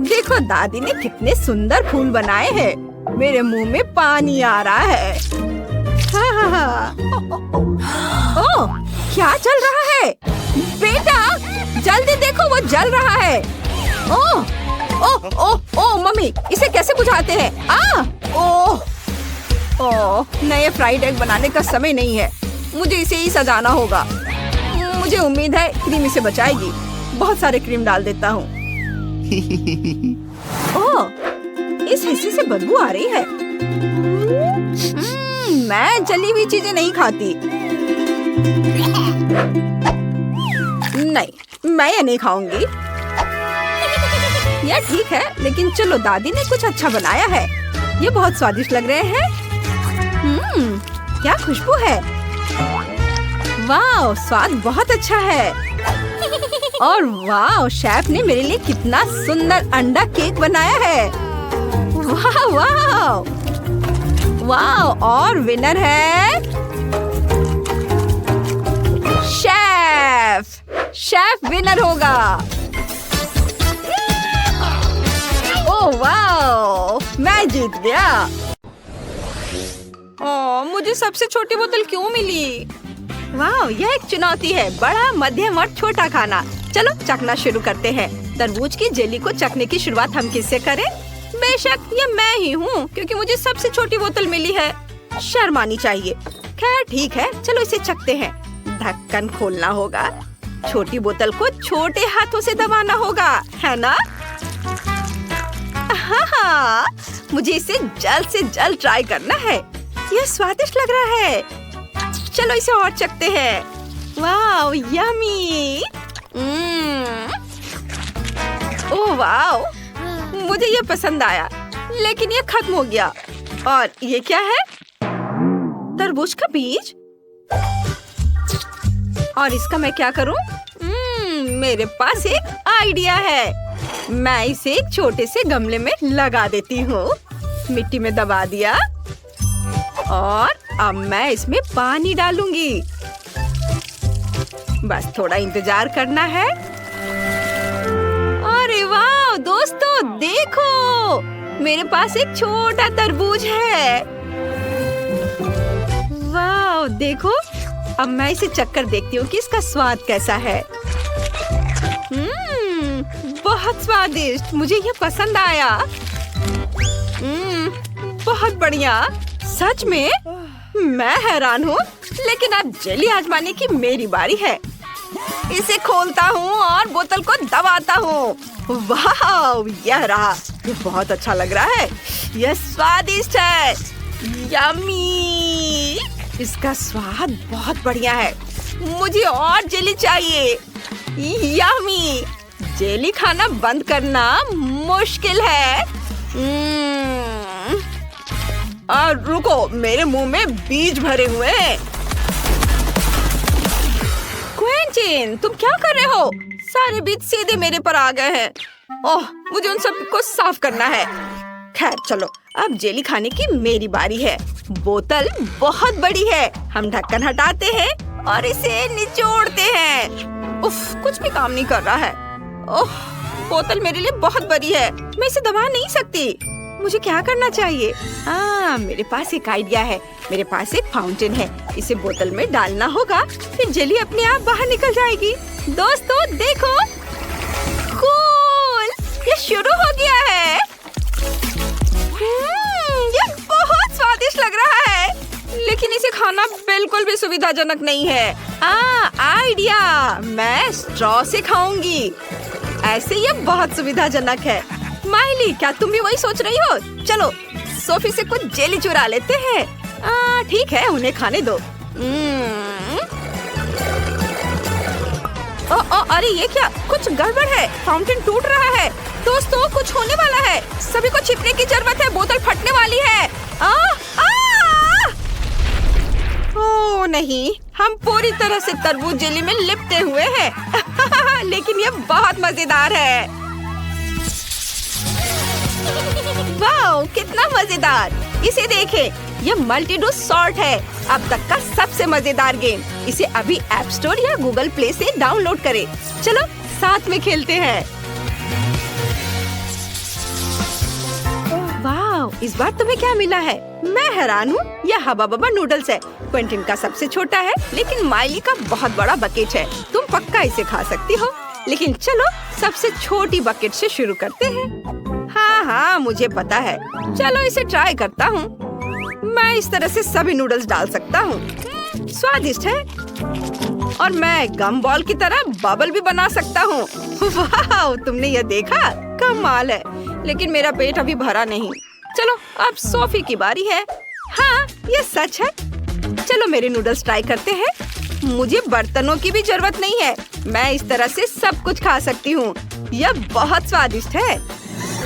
देखो, दादी ने कितने सुंदर फूल बनाए हैं। मेरे मुंह में पानी आ रहा है। ओह, क्या चल रहा है? बेटा, जल्दी देखो, वो जल रहा है। ओह, ओह, ओह, ओह, मम्मी, इसे कैसे बुझाते हैं? ओह, ओह, नए फ्राइड एग बनाने का समय नहीं है। मुझे इसे ही सजाना होगा। मुझे उम्मीद है क्रीम इसे बचाएगी। बहुत सारे क्रीम डाल देता हूँ। ओह, इस हिस्से से बदबू आ रही है। मैं जली हुई चीजें नहीं खाती। नहीं, मैं ये नहीं खाऊंगी। यह ठीक है, लेकिन चलो, दादी ने कुछ अच्छा बनाया है। ये बहुत स्वादिष्ट लग रहे हैं। क्या खुशबू है। वाह, स्वाद बहुत अच्छा है। और वाह, शेफ ने मेरे लिए कितना सुंदर अंडा केक बनाया है। वाह वाह वाह, और विनर है शेफ। शेफ विनर होगा। ओह वाह, मैं जीत गया। ओह, मुझे सबसे छोटी बोतल क्यों मिली? वाह, यह एक चुनौती है। बड़ा, मध्यम और छोटा खाना। चलो चखना शुरू करते हैं। तरबूज की जेली को चखने की शुरुआत हम किससे करें? बेशक ये मैं ही हूँ, क्योंकि मुझे सबसे छोटी बोतल मिली है। शर्म आनी चाहिए। खैर ठीक है, चलो इसे चखते हैं। ढक्कन खोलना होगा। छोटी बोतल को छोटे हाथों से दबाना होगा, है ना? हाँ, मुझे इसे जल्द से जल्द ट्राई करना है। यह स्वादिष्ट लग रहा है। चलो इसे और चखते हैं। वाह, यम्मी। ओह वाह, मुझे ये पसंद आया, लेकिन ये खत्म हो गया। और ये क्या है? तरबूज का बीज। और इसका मैं क्या करूं? मेरे पास एक आइडिया है। मैं इसे एक छोटे से गमले में लगा देती हूँ। मिट्टी में दबा दिया और अब मैं इसमें पानी डालूंगी। बस थोड़ा इंतजार करना है। अरे वाह दोस्तों, देखो, मेरे पास एक छोटा तरबूज है। वाह, देखो, अब मैं इसे चखकर देखती हूँ कि इसका स्वाद कैसा है। बहुत स्वादिष्ट, मुझे ये पसंद आया। बहुत बढ़िया, सच में मैं हैरान हूँ। लेकिन अब जेली आजमाने की मेरी बारी है। इसे खोलता हूँ और बोतल को दबाता हूँ। वाह, यह रहा। ये बहुत अच्छा लग रहा है। यह स्वादिष्ट है। यम्मी। इसका स्वाद बहुत बढ़िया है। मुझे और जेली चाहिए। यम्मी। जेली खाना बंद करना मुश्किल है। और रुको, मेरे मुंह में बीज भरे हुए हैं। क्विंटीन, तुम क्या कर रहे हो? सारे बीज सीधे मेरे पर आ गए हैं। ओह, मुझे उन सब को साफ करना है। खैर चलो, अब जेली खाने की मेरी बारी है। बोतल बहुत बड़ी है। हम ढक्कन हटाते हैं और इसे निचोड़ते हैं। उफ, कुछ भी काम नहीं कर रहा है। ओह, बोतल मेरे लिए बहुत बड़ी है। मैं इसे दबा नहीं सकती। मुझे क्या करना चाहिए? मेरे पास एक आइडिया है। मेरे पास एक फाउंटेन है। इसे बोतल में डालना होगा, फिर जेली अपने आप बाहर निकल जाएगी। दोस्तों देखो, कूल, ये शुरू हो गया है। ये बहुत स्वादिष्ट लग रहा है, लेकिन इसे खाना बिल्कुल भी सुविधाजनक नहीं है। आइडिया, मैं स्ट्रॉ से खाऊंगी। ऐसे ये बहुत सुविधाजनक है। माइली, क्या तुम भी वही सोच रही हो? चलो सोफी से कुछ जेली चुरा लेते हैं। ठीक है, उन्हें खाने दो। अरे ये क्या? कुछ गड़बड़ है। फाउंटेन टूट रहा है। दोस्तों, कुछ होने वाला है। सभी को छिपने की जरूरत है। बोतल फटने वाली है। ओह नहीं, हम पूरी तरह से तरबूज जेली में लिपटे हुए हैं। लेकिन ये बहुत मजेदार है। वाह, कितना मजेदार। इसे देखें, ये मल्टी-डू सॉर्ट है। अब तक का सबसे मजेदार गेम। इसे अभी ऐप स्टोर या गूगल प्ले से डाउनलोड करें। चलो साथ में खेलते हैं। वाह, इस बार तुम्हें क्या मिला है? मैं हैरान हूँ। यह हबा बबा नूडल्स है। क्विंटीन का सबसे छोटा है, लेकिन माइली का बहुत बड़ा बकेट है। तुम पक्का इसे खा सकती हो। लेकिन चलो सबसे छोटी बकेट से शुरू करते हैं। हाँ, मुझे पता है। चलो इसे ट्राई करता हूँ। मैं इस तरह से सभी नूडल्स डाल सकता हूँ। स्वादिष्ट है। और मैं गम बॉल की तरह बबल भी बना सकता हूँ। वाह, तुमने यह देखा? कमाल है, लेकिन मेरा पेट अभी भरा नहीं। चलो अब सोफी की बारी है। हाँ ये सच है। चलो मेरे नूडल्स ट्राई करते हैं। मुझे बर्तनों की भी जरूरत नहीं है, मैं इस तरह से सब कुछ खा सकती हूँ। यह बहुत स्वादिष्ट है।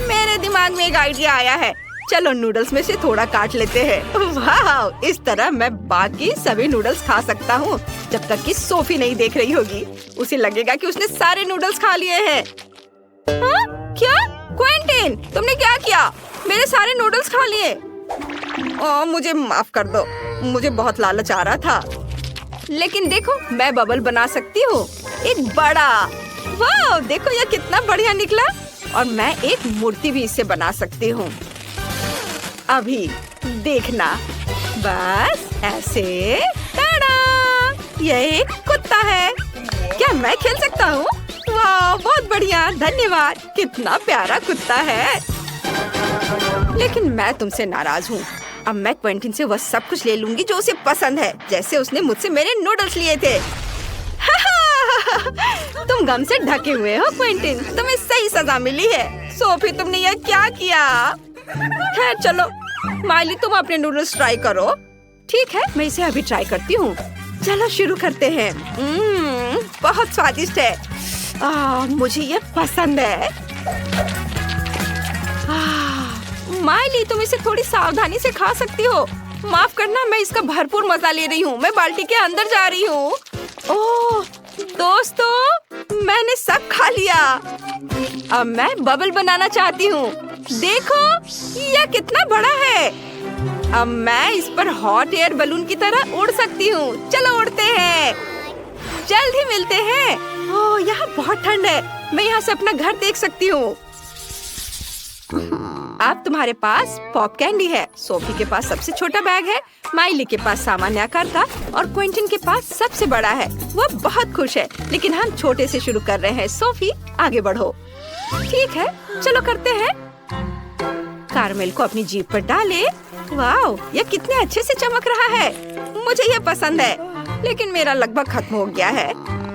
मेरे दिमाग में एक आइडिया आया है। चलो नूडल्स में से थोड़ा काट लेते हैं। वाह, इस तरह मैं बाकी सभी नूडल्स खा सकता हूँ जब तक कि सोफी नहीं देख रही होगी। उसे लगेगा कि उसने सारे नूडल्स खा लिए हैं। हाँ? क्या? क्विंटीन, तुमने क्या किया? मेरे सारे नूडल्स खा लिए। मुझे माफ कर दो, मुझे बहुत लालच आ रहा था। लेकिन देखो मैं बबल बना सकती हूँ, एक बड़ा। वाह देखो यह कितना बढ़िया निकला। और मैं एक मूर्ति भी इससे बना सकती हूँ। अभी देखना, बस ऐसे। टाडा! यह एक कुत्ता है। क्या मैं खेल सकता हूँ? वाह बहुत बढ़िया, धन्यवाद। कितना प्यारा कुत्ता है। लेकिन मैं तुमसे नाराज हूँ। अब मैं क्विंटीन से वह सब कुछ ले लूंगी जो उसे पसंद है, जैसे उसने मुझसे मेरे नूडल्स लिए थे। तुम गम से ढके हुए हो क्विंटीन, तुम्हें सही सजा मिली है। सोफी तुमने यह क्या किया? खैर चलो माइली, तुम अपने नूडल्स ट्राई करो। ठीक है, मैं इसे अभी ट्राई करती हूँ। चलो शुरू करते हैं। बहुत स्वादिष्ट है। मुझे ये पसंद है। माइली तुम इसे थोड़ी सावधानी से खा सकती हो। माफ करना, मैं इसका भरपूर मजा ले रही हूँ। मैं बाल्टी के अंदर जा रही हूँ। ओह दोस्तों, मैंने सब खा लिया। अब मैं बबल बनाना चाहती हूँ। देखो यह कितना बड़ा है। अब मैं इस पर हॉट एयर बलून की तरह उड़ सकती हूँ। चलो उड़ते हैं, जल्द ही मिलते हैं। ओह यहाँ बहुत ठंड है, मैं यहाँ से अपना घर देख सकती हूँ। अब तुम्हारे पास पॉप कैंडी है, सोफी के पास सबसे छोटा बैग है, माइली के पास सामान्य आकार का और क्विंटीन के पास सबसे बड़ा है। वो बहुत खुश है, लेकिन हम छोटे से शुरू कर रहे हैं। सोफी आगे बढ़ो। ठीक है चलो करते हैं। कारमेल को अपनी जीभ पर डाले। वाह यह कितने अच्छे से चमक रहा है। मुझे यह पसंद है, लेकिन मेरा लगभग खत्म हो गया है।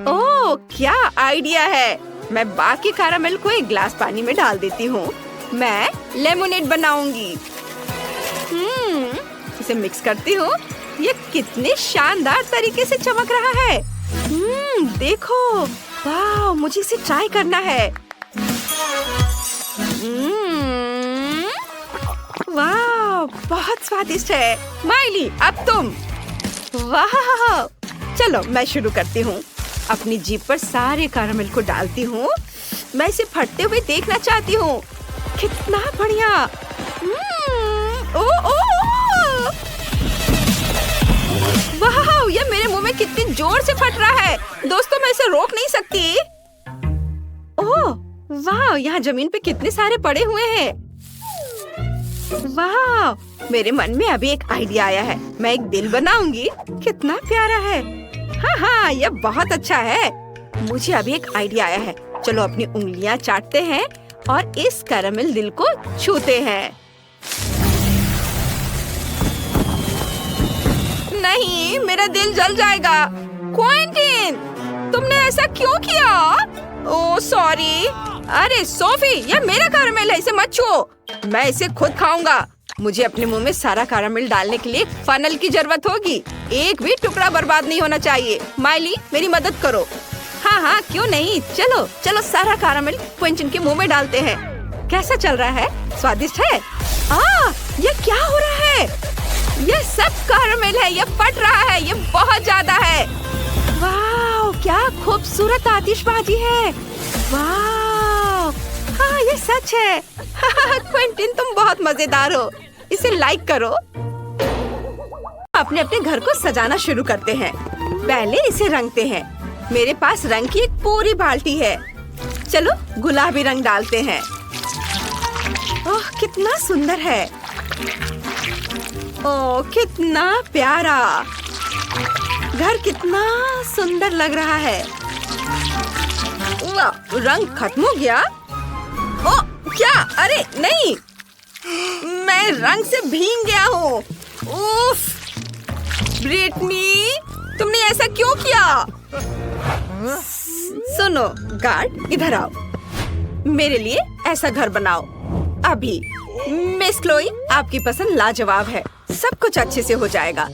ओह क्या आइडिया है। मैं बाकी कारमेल को एक गिलास पानी में डाल देती हूँ। मैं लेमोनेड बनाऊंगी। इसे मिक्स करती हूँ। ये कितने शानदार तरीके से चमक रहा है। देखो, वाह मुझे इसे ट्राई करना है। वाह बहुत स्वादिष्ट है। माइली अब तुम। वाह चलो मैं शुरू करती हूँ। अपनी जीभ पर सारे कैरामेल को डालती हूँ। मैं इसे फटते हुए देखना चाहती हूँ। कितना बढ़िया। वाह ये मेरे मुंह में कितनी जोर से फट रहा है। दोस्तों मैं इसे रोक नहीं सकती। ओह वाह यहाँ जमीन पे कितने सारे पड़े हुए हैं। वाह मेरे मन में अभी एक आइडिया आया है। मैं एक दिल बनाऊंगी। कितना प्यारा है। हाँ यह बहुत अच्छा है। मुझे अभी एक आइडिया आया है। चलो अपनी उंगलियां चाटते हैं और इस कैरामेल दिल को छूते हैं। नहीं मेरा दिल जल जाएगा। क्विंटीन तुमने ऐसा क्यों किया? Oh sorry. अरे सोफी यह मेरा कैरामेल है, इसे मत छुओ। मैं इसे खुद खाऊंगा। मुझे अपने मुंह में सारा कैरामेल डालने के लिए फनल की जरूरत होगी। एक भी टुकड़ा बर्बाद नहीं होना चाहिए। माइली मेरी मदद करो। हाँ क्यों नहीं। चलो चलो सारा कैरामेल क्विंटीन के मुंह में डालते हैं। कैसा चल रहा है? स्वादिष्ट है? ये क्या हो रहा है? ये सब कैरामेल है, ये फट रहा है, ये बहुत ज्यादा है। वाह क्या खूबसूरत आतिशबाजी है। वाह हाँ ये सच है। क्विंटीन तुम बहुत मजेदार हो। इसे लाइक करो। अपने अपने घर को सजाना शुरू करते हैं। पहले इसे रंगते हैं। मेरे पास रंग की एक पूरी बाल्टी है। चलो गुलाबी रंग डालते हैं। ओह कितना सुंदर है। ओह कितना प्यारा। घर कितना सुंदर लग रहा है। वाह रंग खत्म हो गया। ओह क्या? अरे नहीं, मैं रंग से भीग गया हूँ। उफ, ब्रिटनी तुमने ऐसा क्यों किया? सुनो गार्ड इधर आओ। मेरे लिए ऐसा घर बनाओ अभी। मिस क्लोई, आपकी पसंद लाजवाब है। सब कुछ अच्छे से हो जाएगा।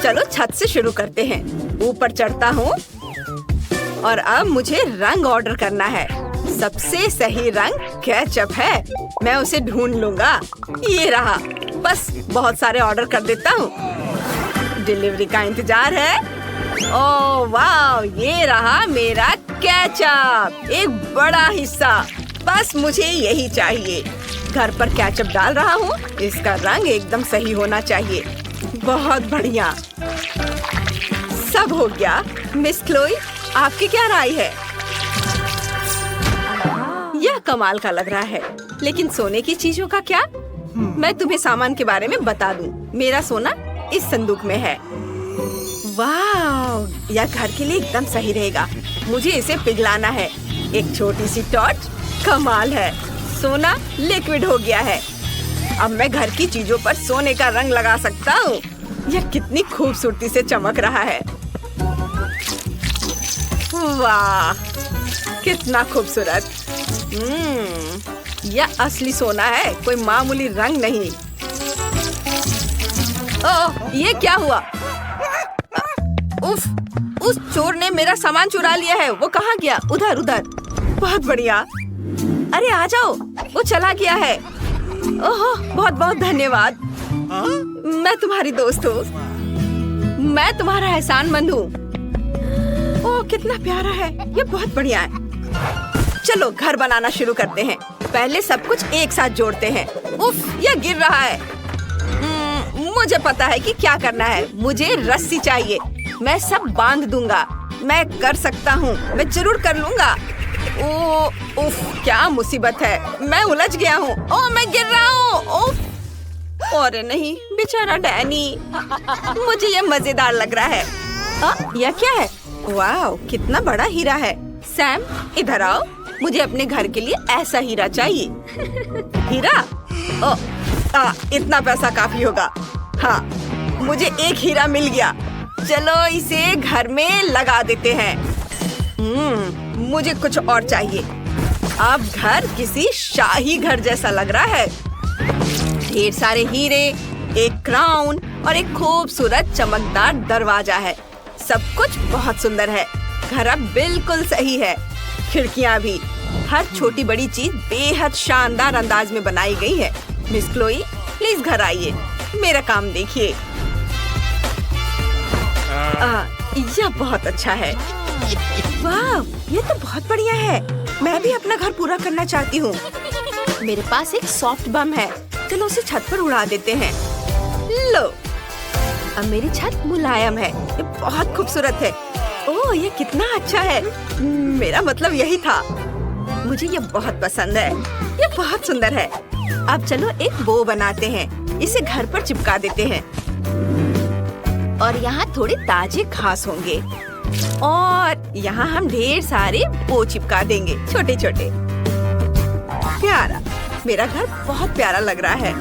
चलो छत से शुरू करते हैं। ऊपर चढ़ता हूँ और अब मुझे रंग ऑर्डर करना है। सबसे सही रंग केचप है। मैं उसे ढूंढ लूंगा। ये रहा। बस बहुत सारे ऑर्डर कर देता हूँ। डिलीवरी का इंतजार है। ओह वाह, ये रहा मेरा केचप, एक बड़ा हिस्सा। बस मुझे यही चाहिए। घर पर केचप डाल रहा हूँ। इसका रंग एकदम सही होना चाहिए। बहुत बढ़िया, सब हो गया। मिस क्लोई, आपकी क्या राय है? यह कमाल का लग रहा है, लेकिन सोने की चीजों का क्या? मैं तुम्हें सामान के बारे में बता दूं। मेरा सोना इस संदूक में है। वाह, यह घर के लिए एकदम सही रहेगा। मुझे इसे पिघलाना है। एक छोटी सी टॉर्च। कमाल है, सोना लिक्विड हो गया है। अब मैं घर की चीजों पर सोने का रंग लगा सकता हूँ। यह कितनी खूबसूरती से चमक रहा है। वाह, कितना खूबसूरत। यह असली सोना है, कोई मामूली रंग नहीं। ओह, ये क्या हुआ? उफ, उस चोर ने मेरा सामान चुरा लिया है। वो कहाँ गया? उधर उधर। बहुत बढ़िया। अरे आ जाओ, वो चला गया है। ओह, बहुत बहुत धन्यवाद। मैं तुम्हारी दोस्त हूँ। मैं तुम्हारा एहसानमंद हूँ। ओह, कितना प्यारा है। ये बहुत बढ़िया है। चलो घर बनाना शुरू करते हैं। पहले सब कुछ एक साथ जोड़ते हैं। उफ, यह गिर रहा है। मुझे पता है कि क्या करना है। मुझे रस्सी चाहिए। मैं सब बांध दूंगा। मैं कर सकता हूँ। मैं जरूर कर लूंगा। ओह, उफ, क्या मुसीबत है। मैं उलझ गया हूँ। ओह, मैं गिर रहा हूँ। उफ, और नहीं, बेचारा डैनी। मुझे ये मजेदार लग रहा है। यह क्या है? वाह, कितना बड़ा हीरा है। सैम, इधर आओ। मुझे अपने घर के लिए ऐसा हीरा चाहिए। हीरा? इतना पैसा काफी होगा। हाँ, मुझे एक हीरा मिल गया। चलो इसे घर में लगा देते हैं। मुझे कुछ और चाहिए। अब घर किसी शाही घर जैसा लग रहा है। ढेर सारे हीरे, एक क्राउन और एक खूबसूरत चमकदार दरवाजा है। सब कुछ बहुत सुंदर है। घर अब बिल्कुल सही है। खिड़कियाँ भी। हर छोटी बड़ी चीज बेहद शानदार अंदाज में बनाई गई है। मिस क्लोई, प्लीज घर आइए। मेरा काम देखिए। यह बहुत अच्छा है। वाह, ये तो बहुत बढ़िया है। मैं भी अपना घर पूरा करना चाहती हूँ। मेरे पास एक सॉफ्ट बम है। चलो उसे छत पर उड़ा देते हैं। लो, अब मेरी छत मुलायम है। ये बहुत खूबसूरत है। ओह, ये कितना अच्छा है। मेरा मतलब यही था। मुझे ये बहुत पसंद है। ये बहुत सुंदर है। अब चलो एक बो बनाते हैं। इसे घर पर चिपका देते हैं। और यहाँ थोड़े ताजे घास होंगे। और यहाँ हम ढेर सारे बो चिपका देंगे, छोटे छोटे। प्यारा, मेरा घर बहुत प्यारा लग रहा है।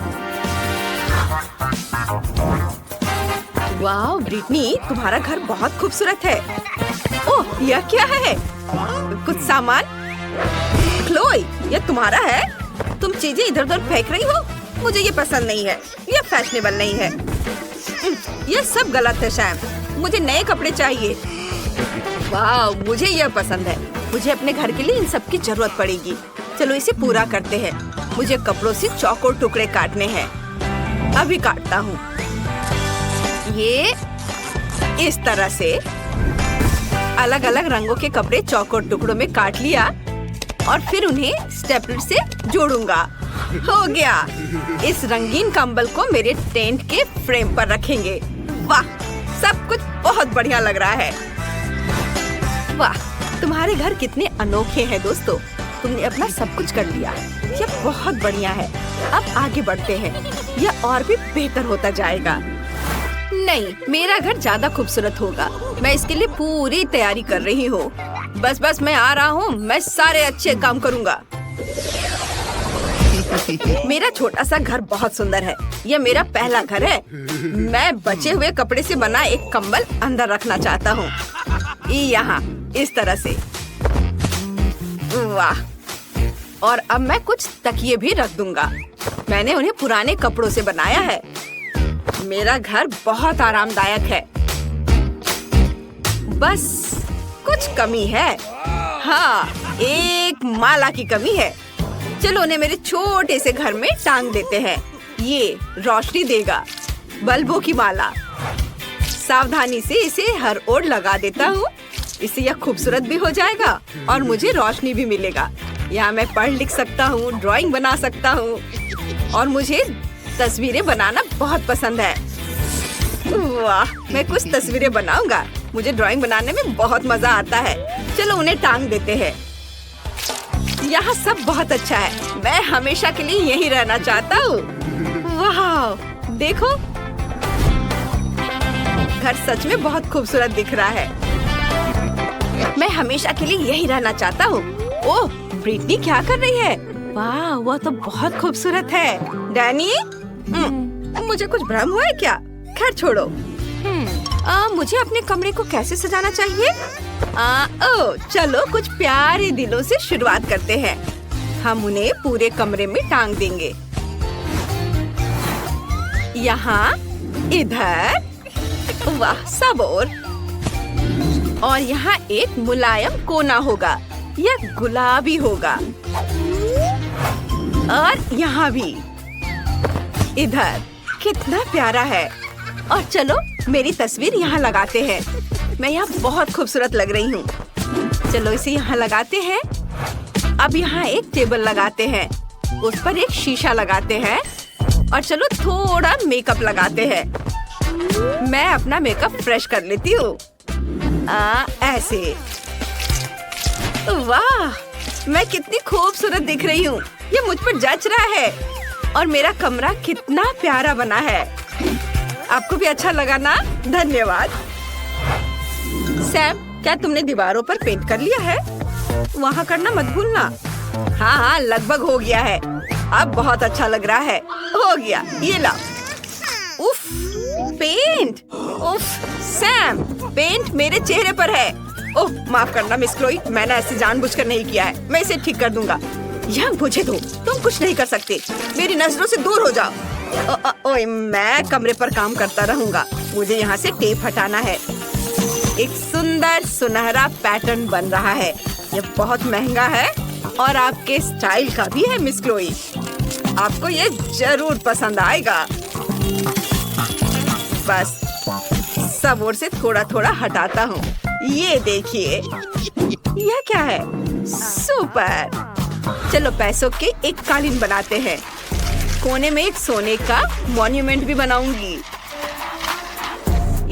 वाह ब्रिटनी, तुम्हारा घर बहुत खूबसूरत है। ओह, यह क्या है? कुछ सामान? क्लोई, यह तुम्हारा है? तुम चीजें इधर उधर फेंक रही हो। मुझे ये पसंद नहीं है। यह फैशनेबल नहीं है। यह सब गलत है सैम। मुझे नए कपड़े चाहिए। वाह, मुझे यह पसंद है। मुझे अपने घर के लिए इन सब की जरूरत पड़ेगी। चलो इसे पूरा करते हैं। मुझे कपड़ों से चौकोर टुकड़े काटने हैं। अभी काटता हूँ। ये इस तरह से अलग अलग रंगों के कपड़े चौकोर टुकड़ों में काट लिया और फिर उन्हें स्टेपलर से जोड़ूंगा। हो गया। इस रंगीन कंबल को मेरे टेंट के फ्रेम पर रखेंगे। वाह, सब कुछ बहुत बढ़िया लग रहा है। वाह, तुम्हारे घर कितने अनोखे हैं दोस्तों। तुमने अपना सब कुछ कर लिया। यह बहुत बढ़िया है। अब आगे बढ़ते हैं। यह और भी बेहतर होता जाएगा। नहीं, मेरा घर ज्यादा खूबसूरत होगा। मैं इसके लिए पूरी तैयारी कर रही हूँ। बस मैं आ रहा हूँ। मैं सारे अच्छे काम करूँगा। मेरा छोटा सा घर बहुत सुंदर है। यह मेरा पहला घर है। मैं बचे हुए कपड़े से बना एक कंबल अंदर रखना चाहता हूँ। यहाँ इस तरह से। वाह, और अब मैं कुछ तकिए भी रख दूंगा। मैंने उन्हें पुराने कपड़ों से बनाया है। मेरा घर बहुत आरामदायक है। बस कुछ कमी है। हाँ, एक माला की कमी है। चलो उन्हें मेरे छोटे से घर में टांग देते हैं। ये रोशनी देगा। बल्बों की माला। सावधानी से इसे हर ओर लगा देता हूँ। इससे यह खूबसूरत भी हो जाएगा और मुझे रोशनी भी मिलेगा। यहाँ मैं पढ़ लिख सकता हूँ, ड्राइंग बना सकता हूँ और मुझे तस्वीरें बनाना बहुत पसंद है। वाह, मैं कुछ तस्वीरें बनाऊंगा। मुझे ड्राइंग बनाने में बहुत मजा आता है। चलो उन्हें टांग देते हैं। यहाँ सब बहुत अच्छा है। मैं हमेशा के लिए यहीं रहना चाहता हूँ। वाह, देखो, घर सच में बहुत खूबसूरत दिख रहा है। मैं हमेशा के लिए यहीं रहना चाहता हूँ। ओह, ब्रिटनी क्या कर रही है? वाह, वह तो बहुत खूबसूरत है। डैनी, मुझे कुछ भ्रम हुआ है क्या? खैर छोड़ो। मुझे अपने कमरे को कैसे सजाना चाहिए? चलो कुछ प्यारे दिलों से शुरुआत करते हैं। हम उन्हें पूरे कमरे में टांग देंगे। यहाँ, इधर, वाह, सब और यहाँ एक मुलायम कोना होगा। यह गुलाबी होगा और यहाँ भी। इधर कितना प्यारा है। और चलो मेरी तस्वीर यहाँ लगाते हैं। मैं यहाँ बहुत खूबसूरत लग रही हूँ। चलो इसे यहाँ लगाते हैं। अब यहाँ एक टेबल लगाते हैं। उस पर एक शीशा लगाते हैं और चलो थोड़ा मेकअप लगाते हैं। मैं अपना मेकअप फ्रेश कर लेती हूँ। ऐसे। वाह, मैं कितनी खूबसूरत दिख रही हूँ। ये मुझ पर जच रहा है और मेरा कमरा कितना प्यारा बना है। आपको भी अच्छा लगा ना? धन्यवाद। सैम, क्या तुमने दीवारों पर पेंट कर लिया है? वहाँ करना मत भूलना। हाँ, लगभग हो गया है। अब बहुत अच्छा लग रहा है। हो गया, ये ला। उफ, पेंट। उफ, सैम, पेंट मेरे चेहरे पर है। ओह, माफ करना मिस क्लोई, मैंने ऐसे जानबूझकर नहीं किया है। मैं इसे ठीक कर दूंगा। यहाँ मुझे दो, तुम कुछ नहीं कर सकते। मेरी नजरों से दूर हो जाओ। ओए, मैं कमरे पर काम करता रहूंगा। मुझे यहाँ से टेप हटाना है। एक सुंदर सुनहरा पैटर्न बन रहा है। यह बहुत महंगा है और आपके स्टाइल का भी है मिस क्लोई। आपको ये जरूर पसंद आएगा। बस सब ओर से थोड़ा थोड़ा हटाता हूँ। ये देखिए, यह क्या है? सुपर। चलो पैसों के एक कालीन बनाते हैं। कोने में एक सोने का मॉन्यूमेंट भी बनाऊंगी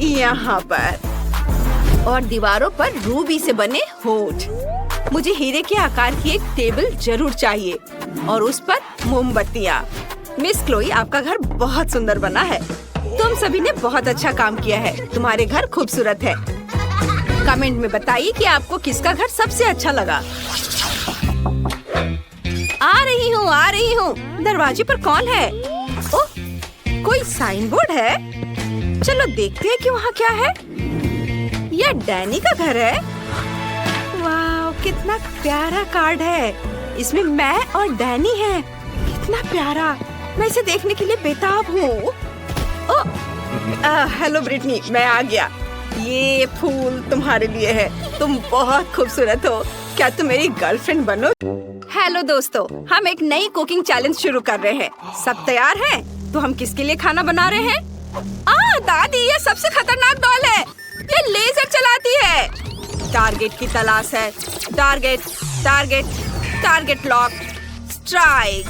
यहाँ पर। और दीवारों पर रूबी से बने होठ। मुझे हीरे के आकार की एक टेबल जरूर चाहिए और उस पर मोमबत्तियाँ। मिस क्लोई, आपका घर बहुत सुंदर बना है। तुम सभी ने बहुत अच्छा काम किया है। तुम्हारे घर खूबसूरत है। कमेंट में बताइए कि आपको किसका घर सबसे अच्छा लगा। आ रही हूँ। दरवाजे पर कौन है? ओह, कोई साइन बोर्ड है। चलो देखते हैं कि वहाँ क्या है। यह डैनी का घर है। वाह, कितना प्यारा कार्ड है। इसमें मैं और डैनी हैं। कितना प्यारा। मैं इसे देखने के लिए बेताब हूँ। हेलो ब्रिटनी, मैं आ गया। ये फूल तुम्हारे लिए है। तुम बहुत खूबसूरत हो। क्या तुम मेरी गर्लफ्रेंड बनो? हेलो दोस्तों, हम एक नई कुकिंग चैलेंज शुरू कर रहे हैं। सब तैयार हैं? तो हम किसके लिए खाना बना रहे हैं? दादी, ये सबसे खतरनाक डॉल है। ये लेजर चलाती है। टारगेट की तलाश है। Target, target, target lock, strike.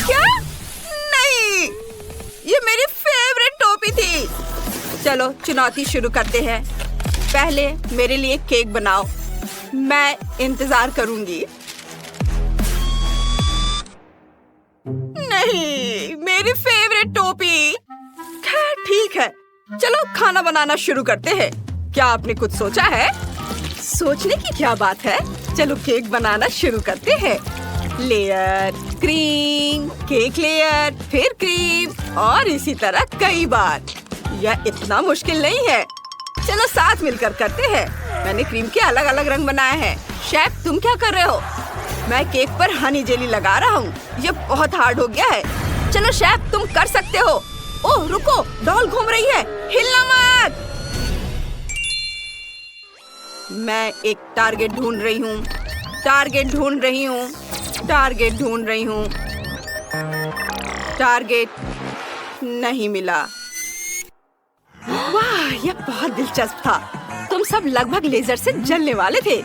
क्या? नहीं, ये मेरी फेवरेट टोपी थी। चलो चुनौती शुरू करते हैं। पहले मेरे लिए केक बनाओ। मैं इंतजार करूंगी। नहीं, मेरी फेवरेट टोपी। खैर ठीक है, चलो खाना बनाना शुरू करते हैं। क्या आपने कुछ सोचा है? सोचने की क्या बात है। चलो केक बनाना शुरू करते हैं। लेयर, क्रीम, केक लेयर, फिर क्रीम और इसी तरह कई बार। यह इतना मुश्किल नहीं है। चलो साथ मिलकर करते हैं। मैंने क्रीम के अलग अलग रंग बनाए हैं। शेफ तुम क्या कर रहे हो? मैं केक पर हनी जेली लगा रहा हूँ। ये बहुत हार्ड हो गया है। चलो शेफ तुम कर सकते हो। ओह रुको, डॉल घूम रही है, हिलना मत। मैं एक टारगेट ढूंढ रही हूँ, टारगेट ढूंढ रही हूँ, टारगेट ढूंढ रही हूँ। टारगेट नहीं मिला। वाह, यह बहुत दिलचस्प था। तुम सब लगभग लेजर से जलने वाले थे।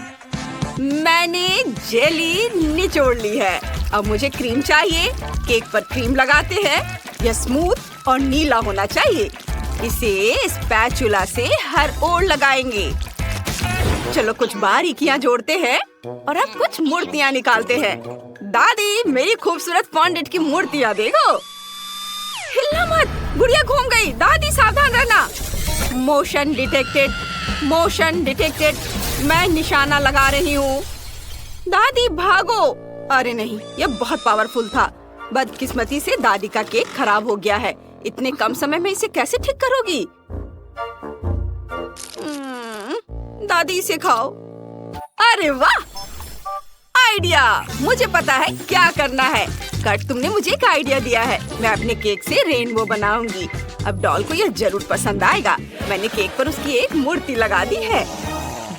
मैंने जेली निचोड़ ली है। अब मुझे क्रीम चाहिए। केक पर क्रीम लगाते हैं। यह स्मूथ और नीला होना चाहिए। इसे स्पैचुला से हर ओर लगाएंगे। चलो कुछ बारीकियां जोड़ते हैं और अब कुछ मूर्तियां निकालते हैं। दादी, मेरी खूबसूरत फॉन्डेंट की मूर्तियां देखो। हिलना मत, गुड़िया घूम गई। दादी सावधान रहना। Motion detected, motion detected. मैं निशाना लगा रही हूँ। दादी भागो। अरे नहीं, यह बहुत पावरफुल था। बदकिस्मती से दादी का केक खराब हो गया है। इतने कम समय में इसे कैसे ठीक करोगी? दादी इसे खाओ। अरे वाह, आइडिया! मुझे पता है क्या करना है। कट, तुमने मुझे एक आइडिया दिया है। मैं अपने केक से रेनबो बनाऊंगी। अब डॉल को यह जरूर पसंद आएगा। मैंने केक पर उसकी एक मूर्ति लगा दी है।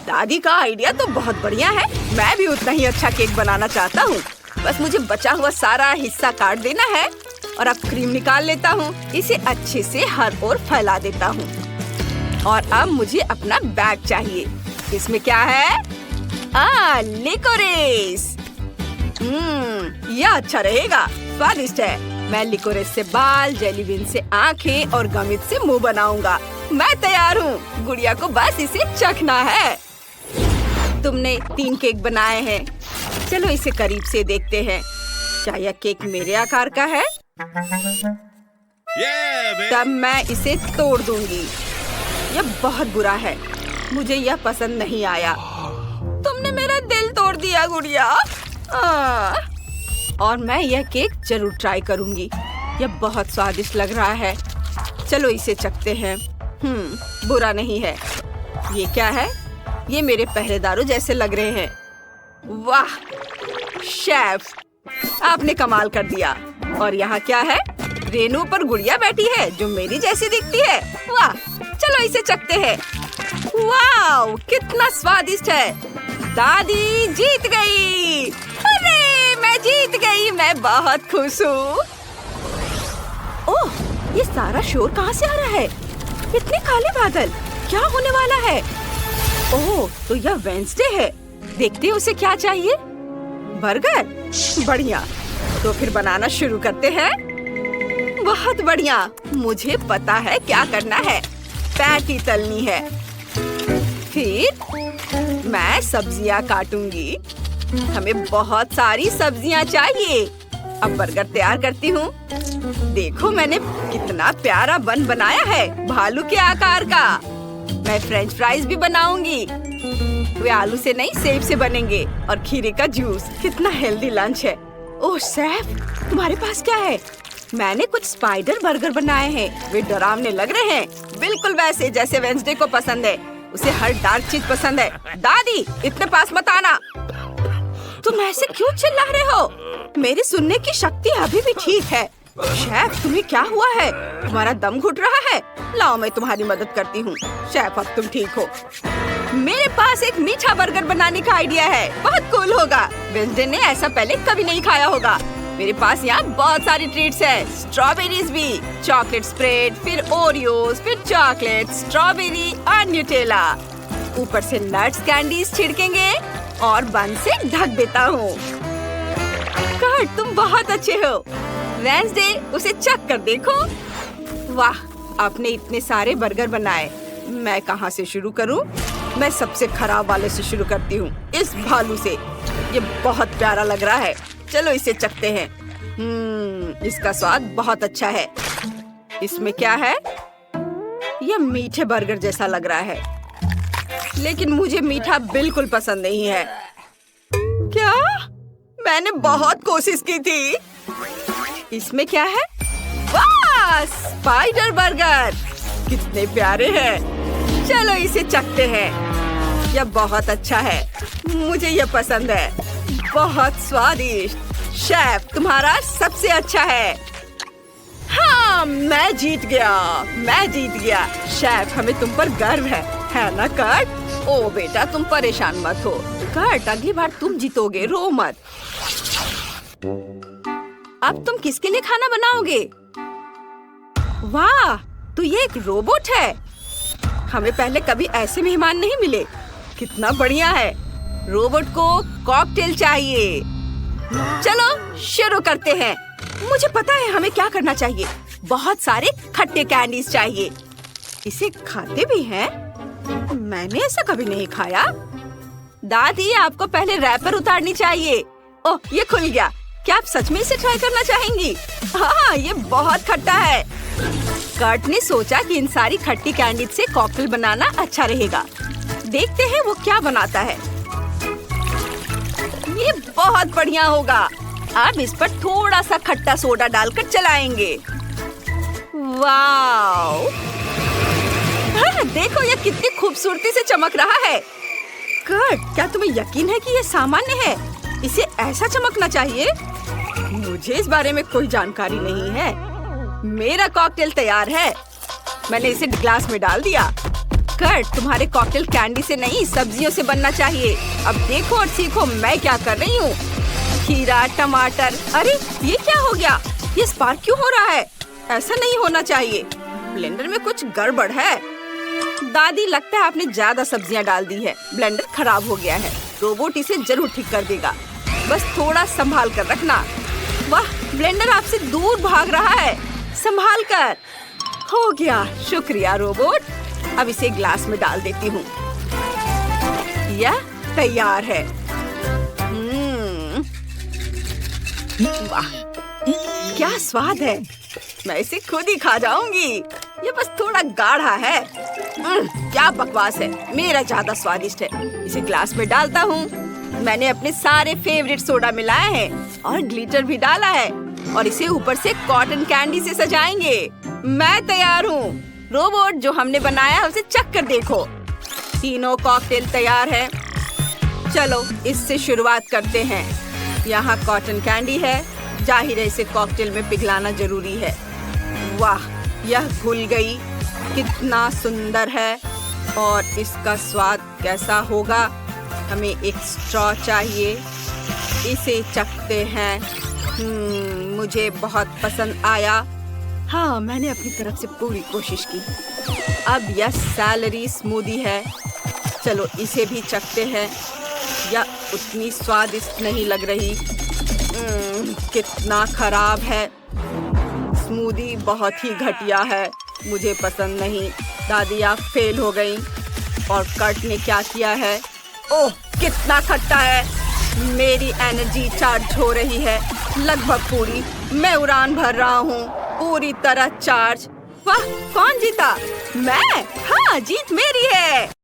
दादी का आइडिया तो बहुत बढ़िया है। मैं भी उतना ही अच्छा केक बनाना चाहता हूँ। बस मुझे बचा हुआ सारा हिस्सा काट देना है और अब क्रीम निकाल लेता हूँ। इसे अच्छे से हर ओर फैला देता हूँ। और अब मुझे अपना बैग चाहिए। इसमें क्या है? लिकोरेस। यह अच्छा रहेगा, स्वादिष्ट है। मैं लिकोरेस से बाल, जेली बीन से आँखें और गमित से मुंह बनाऊंगा। मैं तैयार हूँ। गुड़िया को बस इसे चखना है। तुमने 3 केक बनाए हैं। चलो इसे करीब से देखते हैं। क्या यह केक मेरे आकार का है? तब मैं इसे तोड़ दूंगी। यह बहुत बुरा है। मुझे यह पसंद नहीं आया। तुमने मेरा दिल तोड़ दिया गुड़िया। और मैं यह केक जरूर ट्राई करूंगी। यह बहुत स्वादिष्ट लग रहा है। चलो इसे चखते हैं। बुरा नहीं है। ये क्या है? ये मेरे पहरेदारों जैसे लग रहे हैं। वाह शेफ, आपने कमाल कर दिया। और यहाँ क्या है? रेनू पर गुड़िया बैठी है जो मेरी जैसी दिखती है। वाह, चलो इसे चखते हैं। वाह, कितना स्वादिष्ट है। दादी जीत गई। अरे मैं जीत गई। मैं बहुत खुश हूँ। ओह, ये सारा शोर कहाँ से आ रहा है? इतने काले बादल, क्या होने वाला है? ओह, तो यह वेडनेसडे है। देखते हैं उसे क्या चाहिए। बर्गर, बढ़िया। तो फिर बनाना शुरू करते हैं। बहुत बढ़िया, मुझे पता है क्या करना है। पैटी तलनी है। फिर मैं सब्जियां काटूंगी। हमें बहुत सारी सब्जियां चाहिए। अब बर्गर तैयार करती हूँ। देखो मैंने कितना प्यारा बन बनाया है, भालू के आकार का। मैं फ्रेंच फ्राइज भी बनाऊंगी। वे आलू से नहीं, सेब से बनेंगे। और खीरे का जूस। कितना हेल्दी लंच है। ओह शेफ, तुम्हारे पास क्या है? मैंने कुछ स्पाइडर बर्गर बनाए हैं। वे डरावने लग रहे हैं, बिल्कुल वैसे जैसे वेडनेसडे को पसंद है। उसे हर डार्क चीज पसंद है। दादी, इतने पास मत आना। तुम ऐसे क्यों चिल्ला रहे हो? मेरी सुनने की शक्ति अभी भी ठीक है। शेफ, तुम्हें क्या हुआ है? तुम्हारा दम घुट रहा है। लाओ मैं तुम्हारी मदद करती हूँ। शेफ, अब तुम ठीक हो। मेरे पास एक मीठा बर्गर बनाने का आइडिया है। बहुत कूल होगा। वेडनेसडे ने ऐसा पहले कभी नहीं खाया होगा। मेरे पास यहाँ बहुत सारी ट्रीट्स है। स्ट्रॉबेरीज भी, चॉकलेट स्प्रेड, फिर ओरियोज, फिर चॉकलेट, स्ट्रॉबेरी और न्यूटेला। ऊपर से नट्स कैंडीज छिड़केंगे और बन से ढक देता हूँ। कर्ट, तुम बहुत अच्छे हो। वेडनेसडे, उसे चख कर देखो। वाह, आपने इतने सारे बर्गर बनाए। मैं कहाँ से शुरू करूँ? मैं सबसे खराब वाले से शुरू करती हूँ, इस भालू से। ये बहुत प्यारा लग रहा है। चलो इसे चखते हैं। इसका स्वाद बहुत अच्छा है। इसमें क्या है? यह मीठे बर्गर जैसा लग रहा है, लेकिन मुझे मीठा बिल्कुल पसंद नहीं है। क्या? मैंने बहुत कोशिश की थी। इसमें क्या है? वाह, स्पाइडर बर्गर, कितने प्यारे हैं। चलो इसे चखते हैं। यह बहुत अच्छा है, मुझे यह पसंद है, बहुत स्वादिष्ट। शेफ, तुम्हारा सबसे अच्छा है। हाँ, मैं जीत गया। शेफ, हमें तुम पर गर्व है ना कर्ट? ओ बेटा, तुम परेशान मत हो। कर्ट, अगली बार तुम जीतोगे, रो मत। अब तुम किसके लिए खाना बनाओगे? वाह, तो ये एक रोबोट है। हमें पहले कभी ऐसे मेहमान नहीं मिले। कितना बढ़िया है। रोबोट को कॉकटेल चाहिए। चलो शुरू करते हैं। मुझे पता है हमें क्या करना चाहिए। बहुत सारे खट्टे कैंडीज चाहिए। इसे खाते भी हैं? मैंने ऐसा कभी नहीं खाया। दादी, आपको पहले रैपर उतारनी चाहिए। ओह, ये खुल गया। क्या आप सच में इसे ट्राई करना चाहेंगी? हाँ, ये बहुत खट्टा है। कर्ट ने सोचा कि इन सारी खट्टी कैंडी से कॉकटेल बनाना अच्छा रहेगा। देखते हैं वो क्या बनाता है। ये बहुत बढ़िया होगा। अब इस पर थोड़ा सा खट्टा सोडा डालकर चलाएंगे। वाव! देखो ये कितनी खूबसूरती से चमक रहा है। कर्ट, क्या तुम्हें यकीन है कि ये सामान्य है? इसे ऐसा चमकना चाहिए? मुझे इस बारे में कोई जानकारी नहीं है। मेरा कॉकटेल तैयार है। मैंने इसे ग्लास में डाल दिया। कर्ट, तुम्हारे कॉकटेल कैंडी से नहीं, सब्जियों से बनना चाहिए। अब देखो और सीखो मैं क्या कर रही हूँ। खीरा, टमाटर। अरे ये क्या हो गया? ये स्पार्क क्यों हो रहा है? ऐसा नहीं होना चाहिए। ब्लेंडर में कुछ गड़बड़ है। दादी, लगता है आपने ज्यादा सब्जियां डाल दी है। ब्लेंडर खराब हो गया है। रोबोट इसे जरूर ठीक कर देगा। बस थोड़ा संभाल कर रखना। वाह, ब्लेंडर आपसे दूर भाग रहा है। संभाल कर। हो गया। शुक्रिया रोबोट। अब इसे ग्लास में डाल देती हूँ। यह तैयार है। वाह, क्या स्वाद है। मैं इसे खुद ही खा जाऊंगी। ये बस थोड़ा गाढ़ा है। क्या बकवास है। मेरा ज्यादा स्वादिष्ट है। इसे ग्लास में डालता हूँ। मैंने अपने सारे फेवरेट सोडा मिलाए हैं और ग्लिटर भी डाला है और इसे ऊपर से कॉटन कैंडी से सजाएंगे। मैं तैयार हूँ। रोबोट, जो हमने बनाया है उसे चख कर देखो। तीनों कॉकटेल तैयार है। चलो इससे शुरुआत करते हैं। यहाँ कॉटन कैंडी है। जाहिर है इसे कॉकटेल में पिघलाना जरूरी है। वाह, यह घुल गई। कितना सुंदर है। और इसका स्वाद कैसा होगा? हमें एक स्ट्रॉ चाहिए। इसे चखते हैं। मुझे बहुत पसंद आया। हाँ, मैंने अपनी तरफ से पूरी कोशिश की। अब यह सैलरी स्मूदी है। चलो इसे भी चखते हैं। यह उतनी स्वादिष्ट नहीं लग रही। कितना खराब है। स्मूदी बहुत ही घटिया है। मुझे पसंद नहीं। दादी, आप फेल हो गई। और कर्ट ने क्या किया है? ओह, कितना खट्टा है। मेरी एनर्जी चार्ज हो रही है, लगभग पूरी। मैं उड़ान भर रहा हूँ, पूरी तरह चार्ज। वाह, कौन जीता? मैं? हाँ, जीत मेरी है।